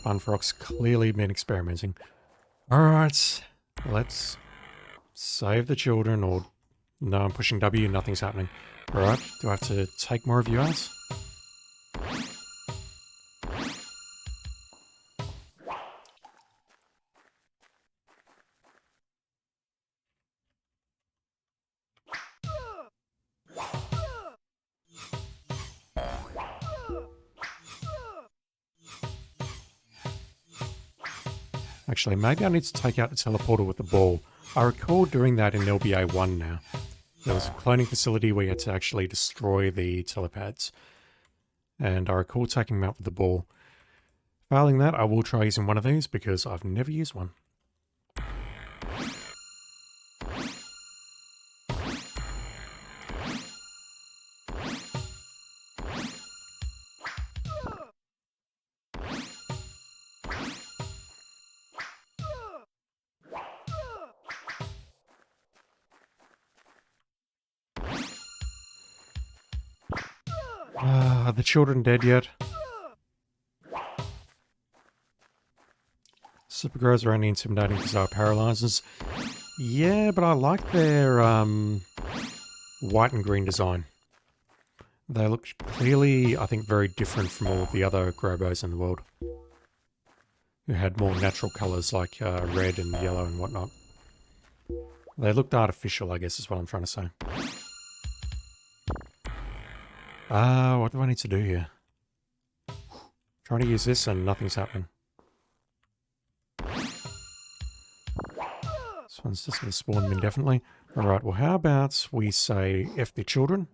Funfrock's clearly been experimenting. Alright, let's save the children, or... No, I'm pushing W, nothing's happening. Alright, do I have to take more of you guys? Actually, maybe I need to take out the teleporter with the ball. I recall doing that in LBA 1 now. There was a cloning facility where you had to actually destroy the telepads. And I recall taking them out with the ball. Failing that, I will try using one of these because I've never used one. Are the children dead yet? Supergrows are only intimidating because they are paralyzers. Yeah, but I like their white and green design. They look clearly, I think, very different from all of the other Grobos in the world, who had more natural colours like red and yellow and whatnot. They looked artificial, I guess is what I'm trying to say. What do I need to do here? Trying to use this and nothing's happening. This one's just going to spawn them indefinitely. Alright, well how about we say F the children?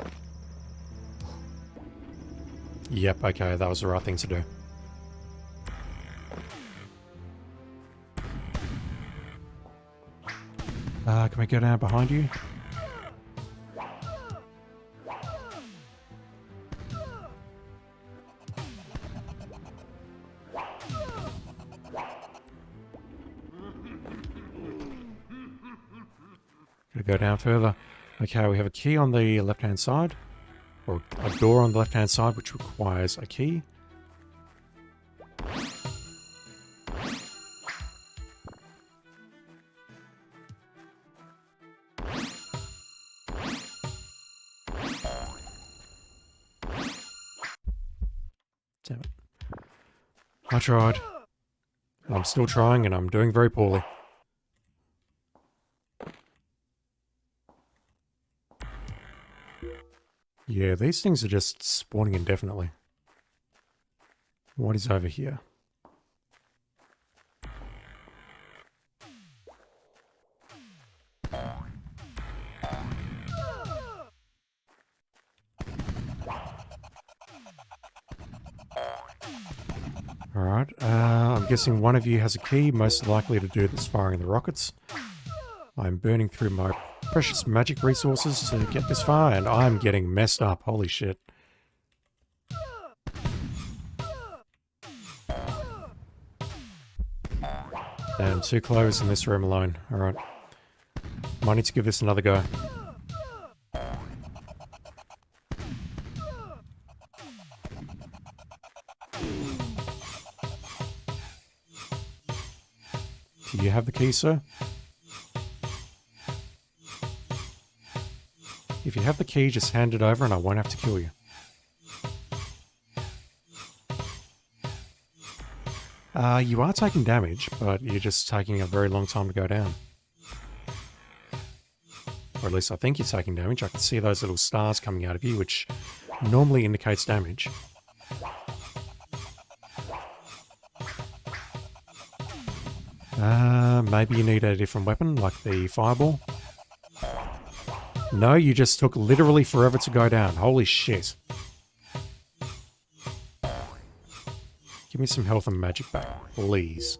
Yep, okay, that was the right thing to do. Can we go down behind you? Gotta go down further. Okay, we have a key on the left-hand side. Or a door on the left-hand side, which requires a key. Damn it. I tried. And I'm still trying, and I'm doing very poorly. Yeah, these things are just spawning indefinitely. What is over here? Alright, I'm guessing one of you has a key, most likely to do this firing the rockets. I'm burning through my precious magic resources to get this far, and I'm getting messed up. Holy shit. And 2 clovers in this room alone. Alright. Might need to give this another go. Do you have the key, sir? If you have the key, just hand it over and I won't have to kill you. You are taking damage, but you're just taking a very long time to go down. Or at least I think you're taking damage. I can see those little stars coming out of you, which normally indicates damage. Maybe you need a different weapon, like the fireball. No, you just took literally forever to go down. Holy shit. Give me some health and magic back, please.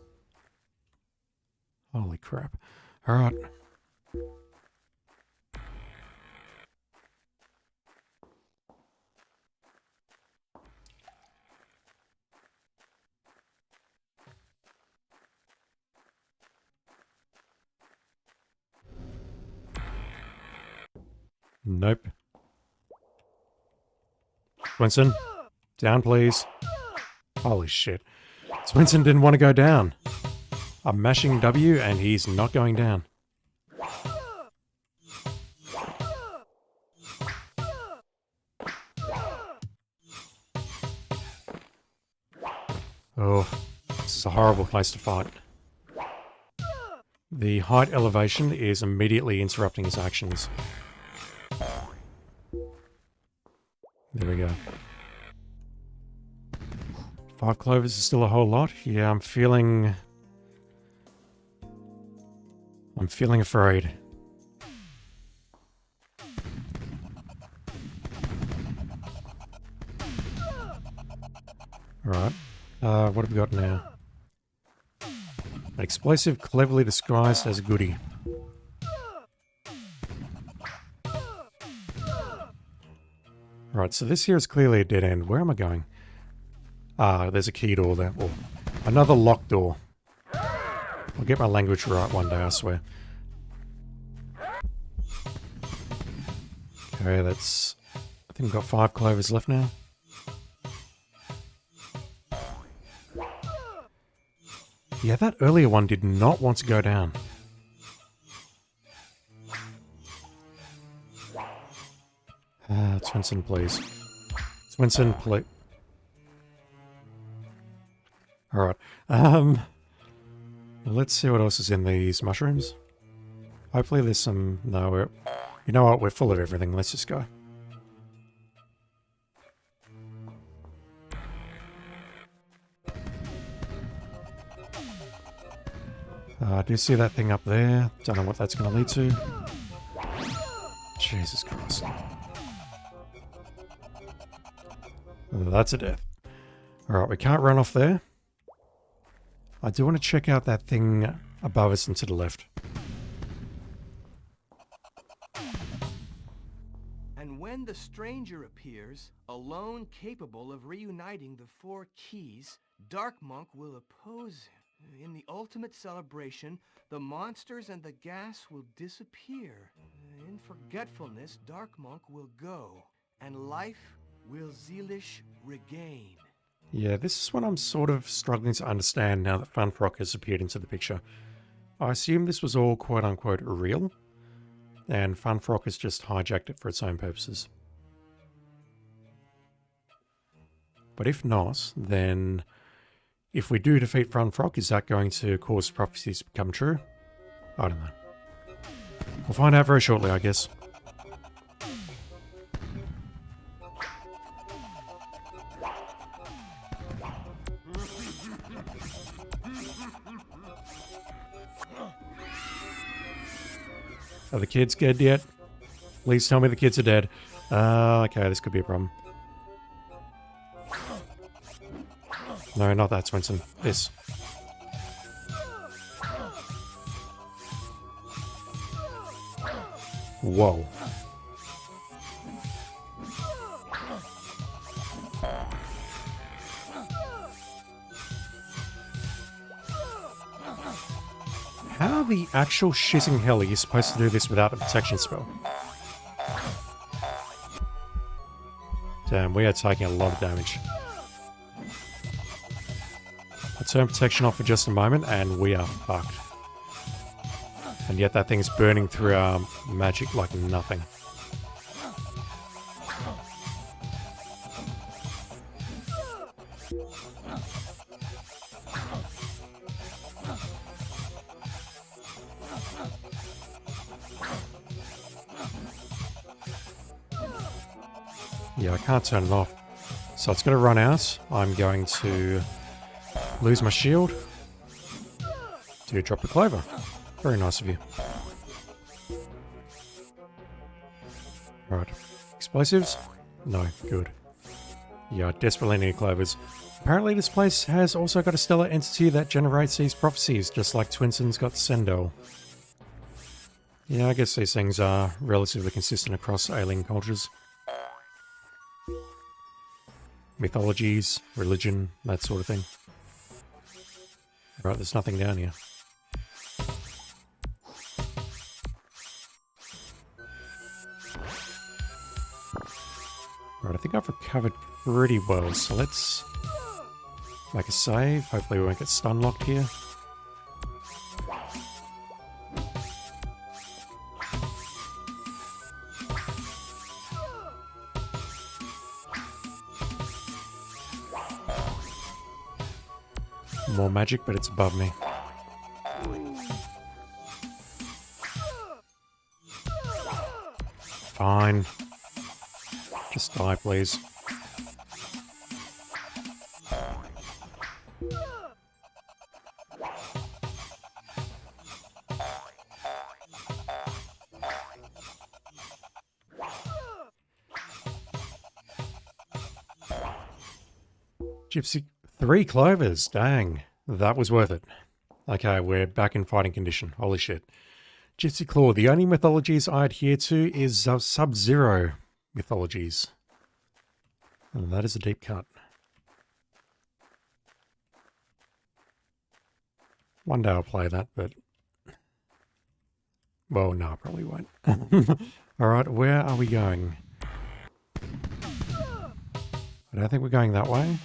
Holy crap. Alright. Nope. Swinson, down please. Holy shit. Swinson didn't want to go down. I'm mashing W and he's not going down. Oh, this is a horrible place to fight. The height elevation is immediately interrupting his actions. There we go. 5 clovers is still a whole lot. Yeah, I'm feeling I'm feeling afraid. Alright. What have we got now? An explosive cleverly disguised as a goodie. Right, so this here is clearly a dead end. Where am I going? Ah, there's a key door there. Oh, another locked door. I'll get my language right one day, I swear. Okay, that's... I think we've got 5 clovers left now. Yeah, that earlier one did not want to go down. Swinson, please. Swinson, please. Alright. Let's see what else is in these mushrooms. Hopefully there's some... No, you know what? We're full of everything. Let's just go. I do see that thing up there. Don't know what that's going to lead to. Jesus Christ. That's a death. Alright, we can't run off there. I do want to check out that thing above us and to the left. And when the stranger appears, alone capable of reuniting the 4 keys, Dark Monk will oppose him. In the ultimate celebration, the monsters and the gas will disappear. In forgetfulness, Dark Monk will go, and life will Zealish regain. Yeah, this is what I'm sort of struggling to understand now that Funfrock has appeared into the picture. I assume this was all quote-unquote real, and Funfrock has just hijacked it for its own purposes. But if not, then if we do defeat Funfrock, is that going to cause prophecies to become true? I don't know. We'll find out very shortly, I guess. Are the kids dead yet? Please tell me the kids are dead. Okay, this could be a problem. No, not that, Swinson. This. Whoa. How the actual shitting hell are you supposed to do this without a protection spell? Damn, we are taking a lot of damage. I turn protection off for just a moment and we are fucked. And yet that thing's burning through our magic like nothing. Yeah, I can't turn it off. So it's going to run out. I'm going to lose my shield. To drop the clover. Very nice of you. Right. Explosives? No. Good. Yeah, I desperately need clovers. Apparently this place has also got a stellar entity that generates these prophecies, just like Twinson's got Sendel. Yeah, I guess these things are relatively consistent across alien cultures. Mythologies, religion, that sort of thing. Right, there's nothing down here. Right, I think I've recovered pretty well, so let's make a save. Hopefully we won't get stun locked here. More magic, but it's above me. Fine. Just die, please. Gypsy, 3 clovers. Dang, that was worth it. Okay, we're back in fighting condition. Holy shit. Gypsy Claw, the only mythologies I adhere to is Sub-Zero mythologies. And that is a deep cut. One day I'll play that, but... Well, no, I probably won't. Alright, where are we going? I don't think we're going that way.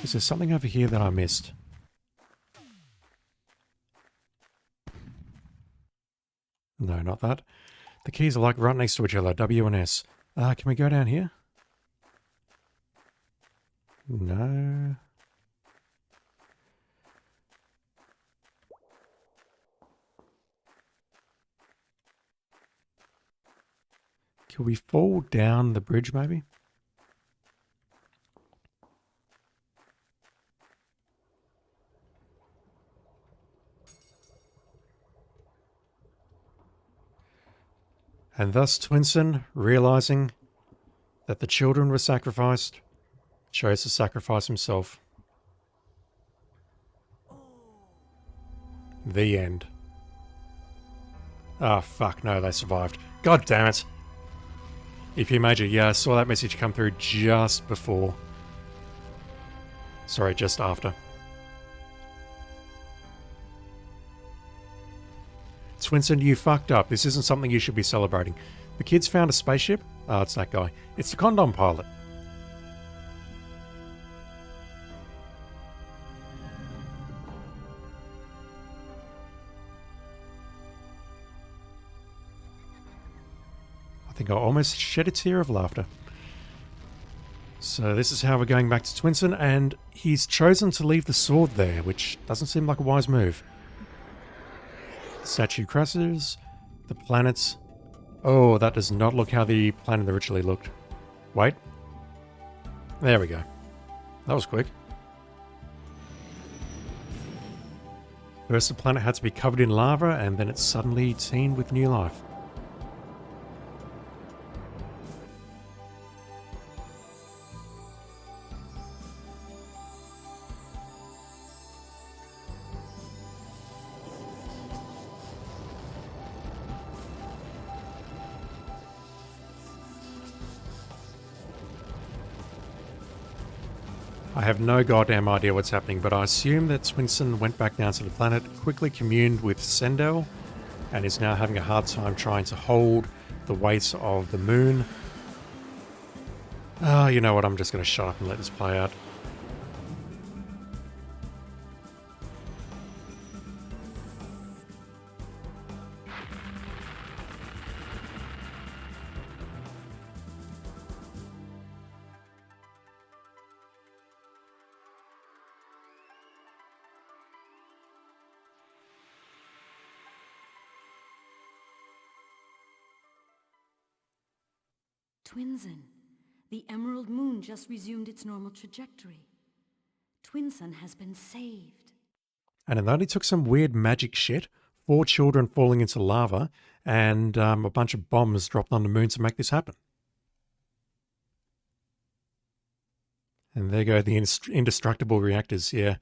Is there something over here that I missed? No, not that. The keys are like right next to each other, W and S. Can we go down here? No. Can we fall down the bridge maybe? And thus Twinson, realizing that the children were sacrificed, chose to sacrifice himself. The end. Oh, fuck, no, they survived. God damn it. epmager, yeah, I saw that message come through just before. Sorry, just after. Twinson, you fucked up. This isn't something you should be celebrating. The kids found a spaceship. Oh, it's that guy. It's the condom pilot. I think I almost shed a tear of laughter. So this is how we're going back to Twinson, and he's chosen to leave the sword there, which doesn't seem like a wise move. Statue crashes, the planets. Oh, that does not look how the planet originally looked. Wait. There we go. That was quick. First the planet had to be covered in lava, and then it's suddenly teemed with new life. I have no goddamn idea what's happening, but I assume that Twinson went back down to the planet, quickly communed with Sendel, and is now having a hard time trying to hold the weight of the moon. Oh, you know what, I'm just going to shut up and let this play out. Twinson, the Emerald Moon just resumed its normal trajectory. Twinson has been saved. And it only took some weird magic shit, 4 children falling into lava, and a bunch of bombs dropped on the moon to make this happen. And there go the indestructible reactors, yeah.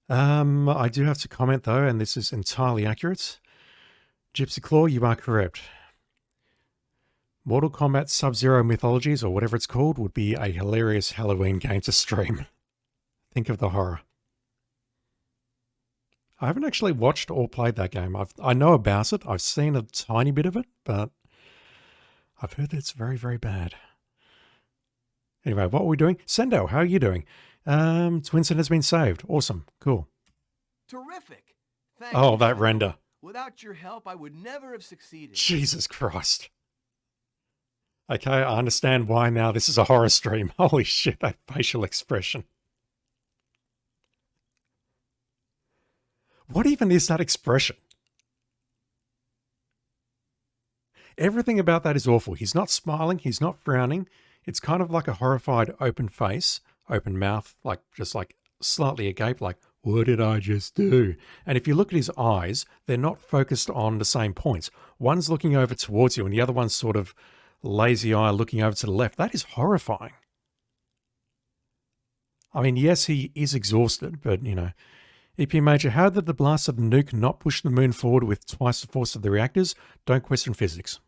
I do have to comment though, and this is entirely accurate. Gypsy Claw, you are correct. Mortal Kombat Sub-Zero Mythologies, or whatever it's called, would be a hilarious Halloween game to stream. Think of the horror. I haven't actually watched or played that game. I know about it. I've seen a tiny bit of it, but I've heard that it's very, very bad. Anyway, what are we doing? Sendo, how are you doing? Twinson has been saved. Awesome. Cool. Terrific. Thank Oh, you, that Shadow. render. Without your help, I would never have succeeded. Jesus Christ. Okay, I understand why now this is a horror stream. Holy shit, that facial expression. What even is that expression? Everything about that is awful. He's not smiling, he's not frowning. It's kind of like a horrified open face, open mouth, like just like slightly agape, like, what did I just do? And if you look at his eyes, they're not focused on the same points. One's looking over towards you and the other one's sort of lazy eye looking over to the left. That is horrifying. I mean, yes, he is exhausted, but, you know. epmager, how did the blast of the nuke not push the moon forward with twice the force of the reactors? Don't question physics.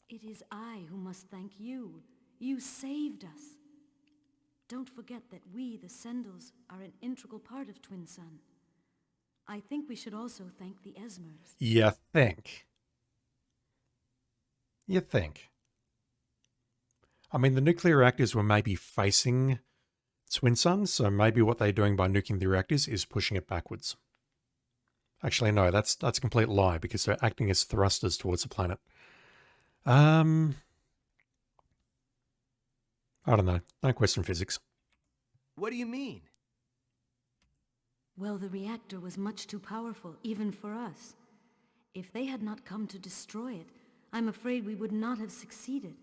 It is I who must thank you. You saved us. Don't forget that we, the Sendles, are an integral part of Twin Sun. I think we should also thank the Esmers. You think? You think? I mean, the nuclear reactors were maybe facing Twin Sun, so maybe what they're doing by nuking the reactors is pushing it backwards. Actually, no, that's a complete lie, because they're acting as thrusters towards the planet. I don't know. Don't question physics. What do you mean? Well, the reactor was much too powerful, even for us. If they had not come to destroy it, I'm afraid we would not have succeeded.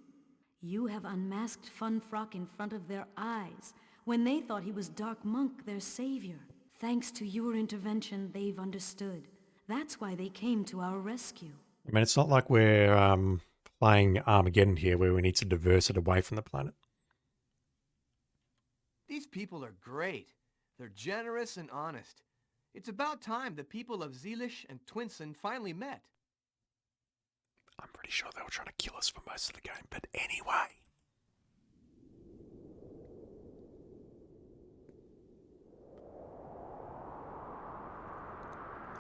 You have unmasked Funfrock in front of their eyes, when they thought he was Dark Monk, their savior. Thanks to your intervention, they've understood. That's why they came to our rescue. I mean, it's not like we're playing Armageddon here, where we need to divert it away from the planet. These people are great. They're generous and honest. It's about time the people of Zealish and Twinson finally met. I'm pretty sure they were trying to kill us for most of the game, but anyway.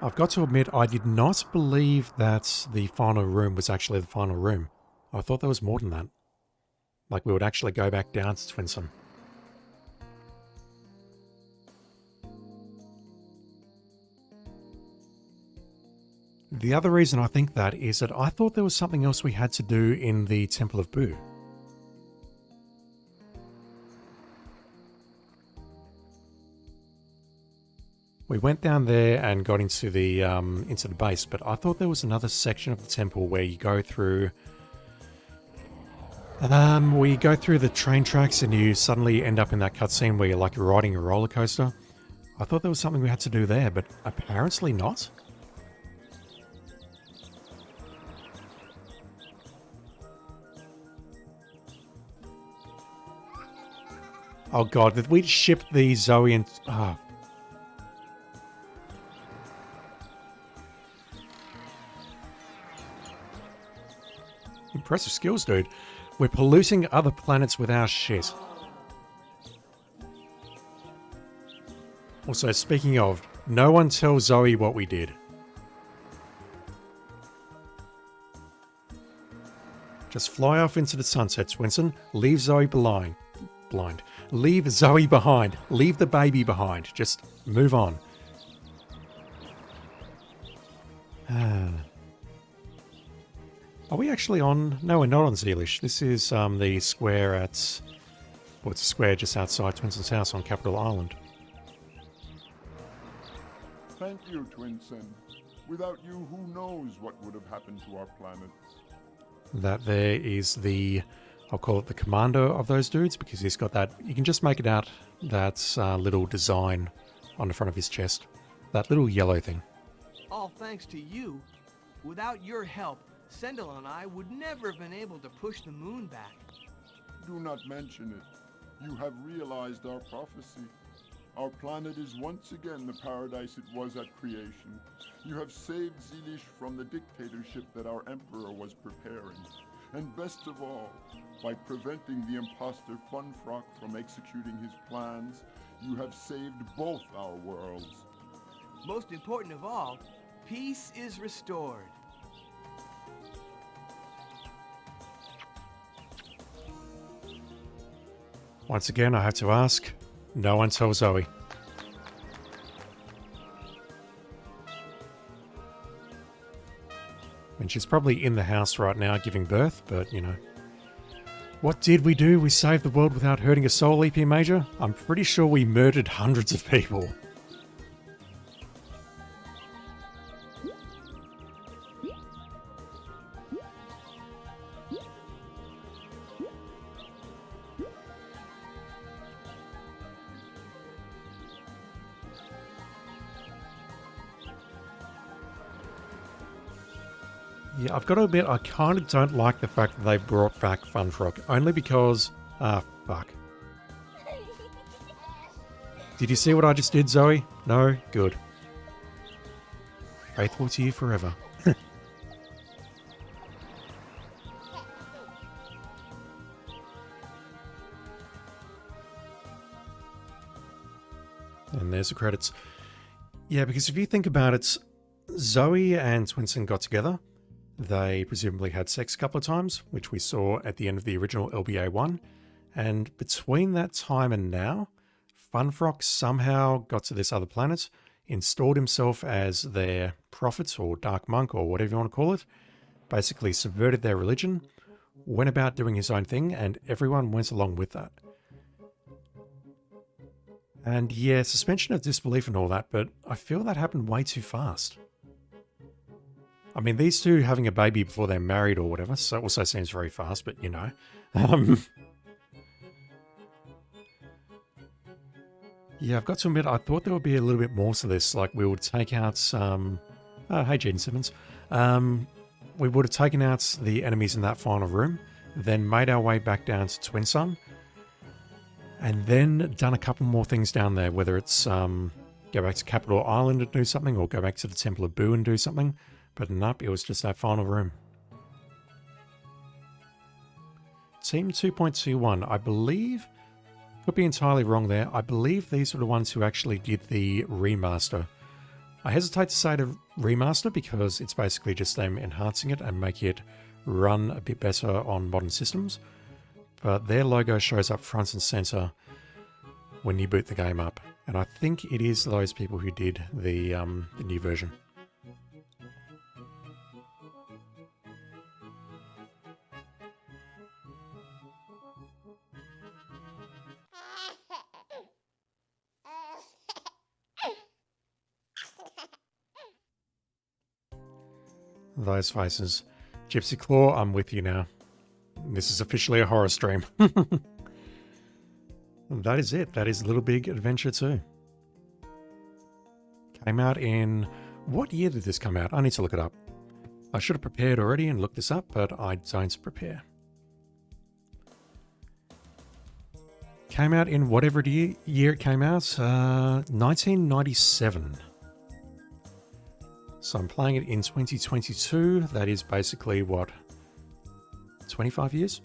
I've got to admit, I did not believe that the final room was actually the final room. I thought there was more than that. Like we would actually go back down to Twinson. The other reason I think that is that I thought there was something else we had to do in the Temple of Boo. We went down there and got into the base, but I thought there was another section of the temple where you go through. We go through the train tracks and you suddenly end up in that cutscene where you're like riding a roller coaster. I thought there was something we had to do there, but apparently not. Oh god, did we ship the Zoe and... Oh. Impressive skills, dude. We're polluting other planets with our shit. Also, speaking of, no one tell Zoe what we did. Just fly off into the sunset, Twinson. Leave Zoe blind. Leave Zoe behind. Leave the baby behind. Just move on. Are we actually on... No, we're not on Zealish. This is the square at... Well, it's a square just outside Twinson's house on Capital Island. Thank you, Twinson. Without you, who knows what would have happened to our planet? That there is the... I'll call it the commander of those dudes, because he's got that... You can just make it out that little design on the front of his chest. That little yellow thing. All thanks to you. Without your help, Sendel and I would never have been able to push the moon back. Do not mention it. You have realized our prophecy. Our planet is once again the paradise it was at creation. You have saved Zealish from the dictatorship that our Emperor was preparing. And best of all, by preventing the imposter Funfrock from executing his plans, you have saved both our worlds. Most important of all, peace is restored. Once again, I have to ask, no one tell Zoe. And she's probably in the house right now giving birth, but, you know. What did we do? We saved the world without hurting a soul, epmager? I'm pretty sure we murdered hundreds of people. Yeah, I've got to admit, I kind of don't like the fact that they brought back Funfrock, only because... fuck. Did you see what I just did, Zoe? No? Good. Faithful to you forever. And there's the credits. Yeah, because if you think about it, Zoe and Twinsen got together. They presumably had sex a couple of times, which we saw at the end of the original LBA 1. And between that time and now, Funfrock somehow got to this other planet, installed himself as their prophet or dark monk or whatever you want to call it, basically subverted their religion, went about doing his own thing, and everyone went along with that. And yeah, suspension of disbelief and all that, but I feel that happened way too fast. I mean, these two having a baby before they're married or whatever, so it also seems very fast, but you know. Yeah, I've got to admit, I thought there would be a little bit more to this, like we would take out some... Oh, hey, Jaden Simmons. We would have taken out the enemies in that final room, then made our way back down to Twin Sun, and then done a couple more things down there, whether it's go back to Capital Island and do something, or go back to the Temple of Boo and do something. But nope, it was just that final room. Team 2.21, I believe, could be entirely wrong there, I believe these were the ones who actually did the remaster. I hesitate to say the remaster because it's basically just them enhancing it and making it run a bit better on modern systems. But their logo shows up front and center when you boot the game up. And I think it is those people who did the new version. Those faces. Gypsy Claw, I'm with you now. This is officially a horror stream. That is it. That is Little Big Adventure 2. Came out in... What year did this come out? I need to look it up. I should have prepared already and looked this up, but I don't prepare. Came out in whatever year it came out. 1997. So I'm playing it in 2022. That is basically what? 25 years?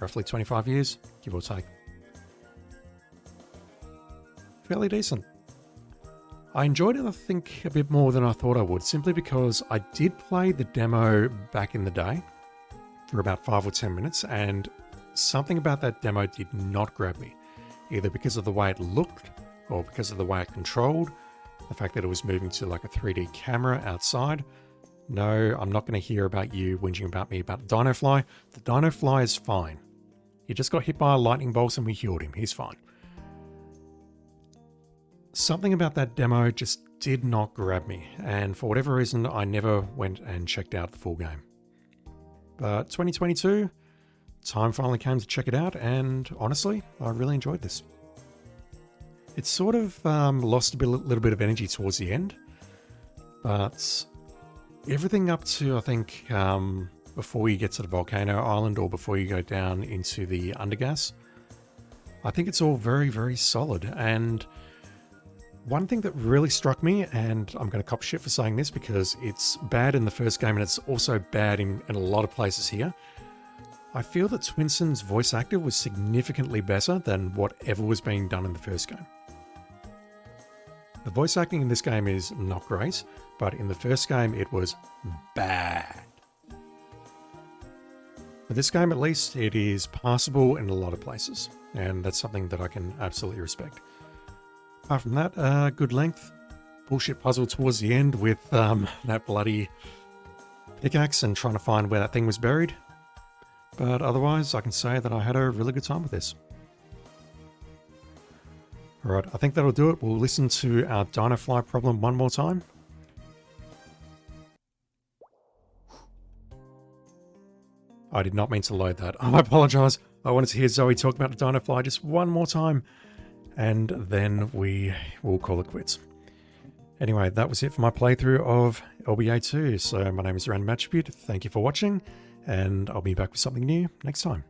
Roughly 25 years, give or take. Fairly decent. I enjoyed it, I think, a bit more than I thought I would, simply because I did play the demo back in the day for about 5 or 10 minutes, and something about that demo did not grab me, either because of the way it looked or because of the way it controlled, the fact that it was moving to like a 3D camera outside. No, I'm not going to hear about you whinging about me about the Dino Fly. The Dino Fly is fine. He just got hit by a lightning bolt and we healed him. He's fine. Something about that demo just did not grab me, and for whatever reason, I never went and checked out the full game. But 2022, time finally came to check it out, and honestly, I really enjoyed this. It sort of lost a little bit of energy towards the end, but everything up to, I think, before you get to the Volcano Island or before you go down into the Undergas, I think it's all very, very solid. And one thing that really struck me, and I'm going to cop shit for saying this because it's bad in the first game and it's also bad in a lot of places here, I feel that Twinsen's voice actor was significantly better than whatever was being done in the first game. The voice acting in this game is not great, but in the first game it was bad. For this game at least, it is passable in a lot of places, and that's something that I can absolutely respect. Apart from that, good length, bullshit puzzle towards the end with that bloody pickaxe and trying to find where that thing was buried. But otherwise, I can say that I had a really good time with this. Alright, I think that'll do it. We'll listen to our Dino Fly problem one more time. I did not mean to load that. I apologise. I wanted to hear Zoe talk about the Dino Fly just one more time, and then we will call it quits. Anyway, that was it for my playthrough of LBA 2. So my name is Random Attribute. Thank you for watching, and I'll be back with something new next time.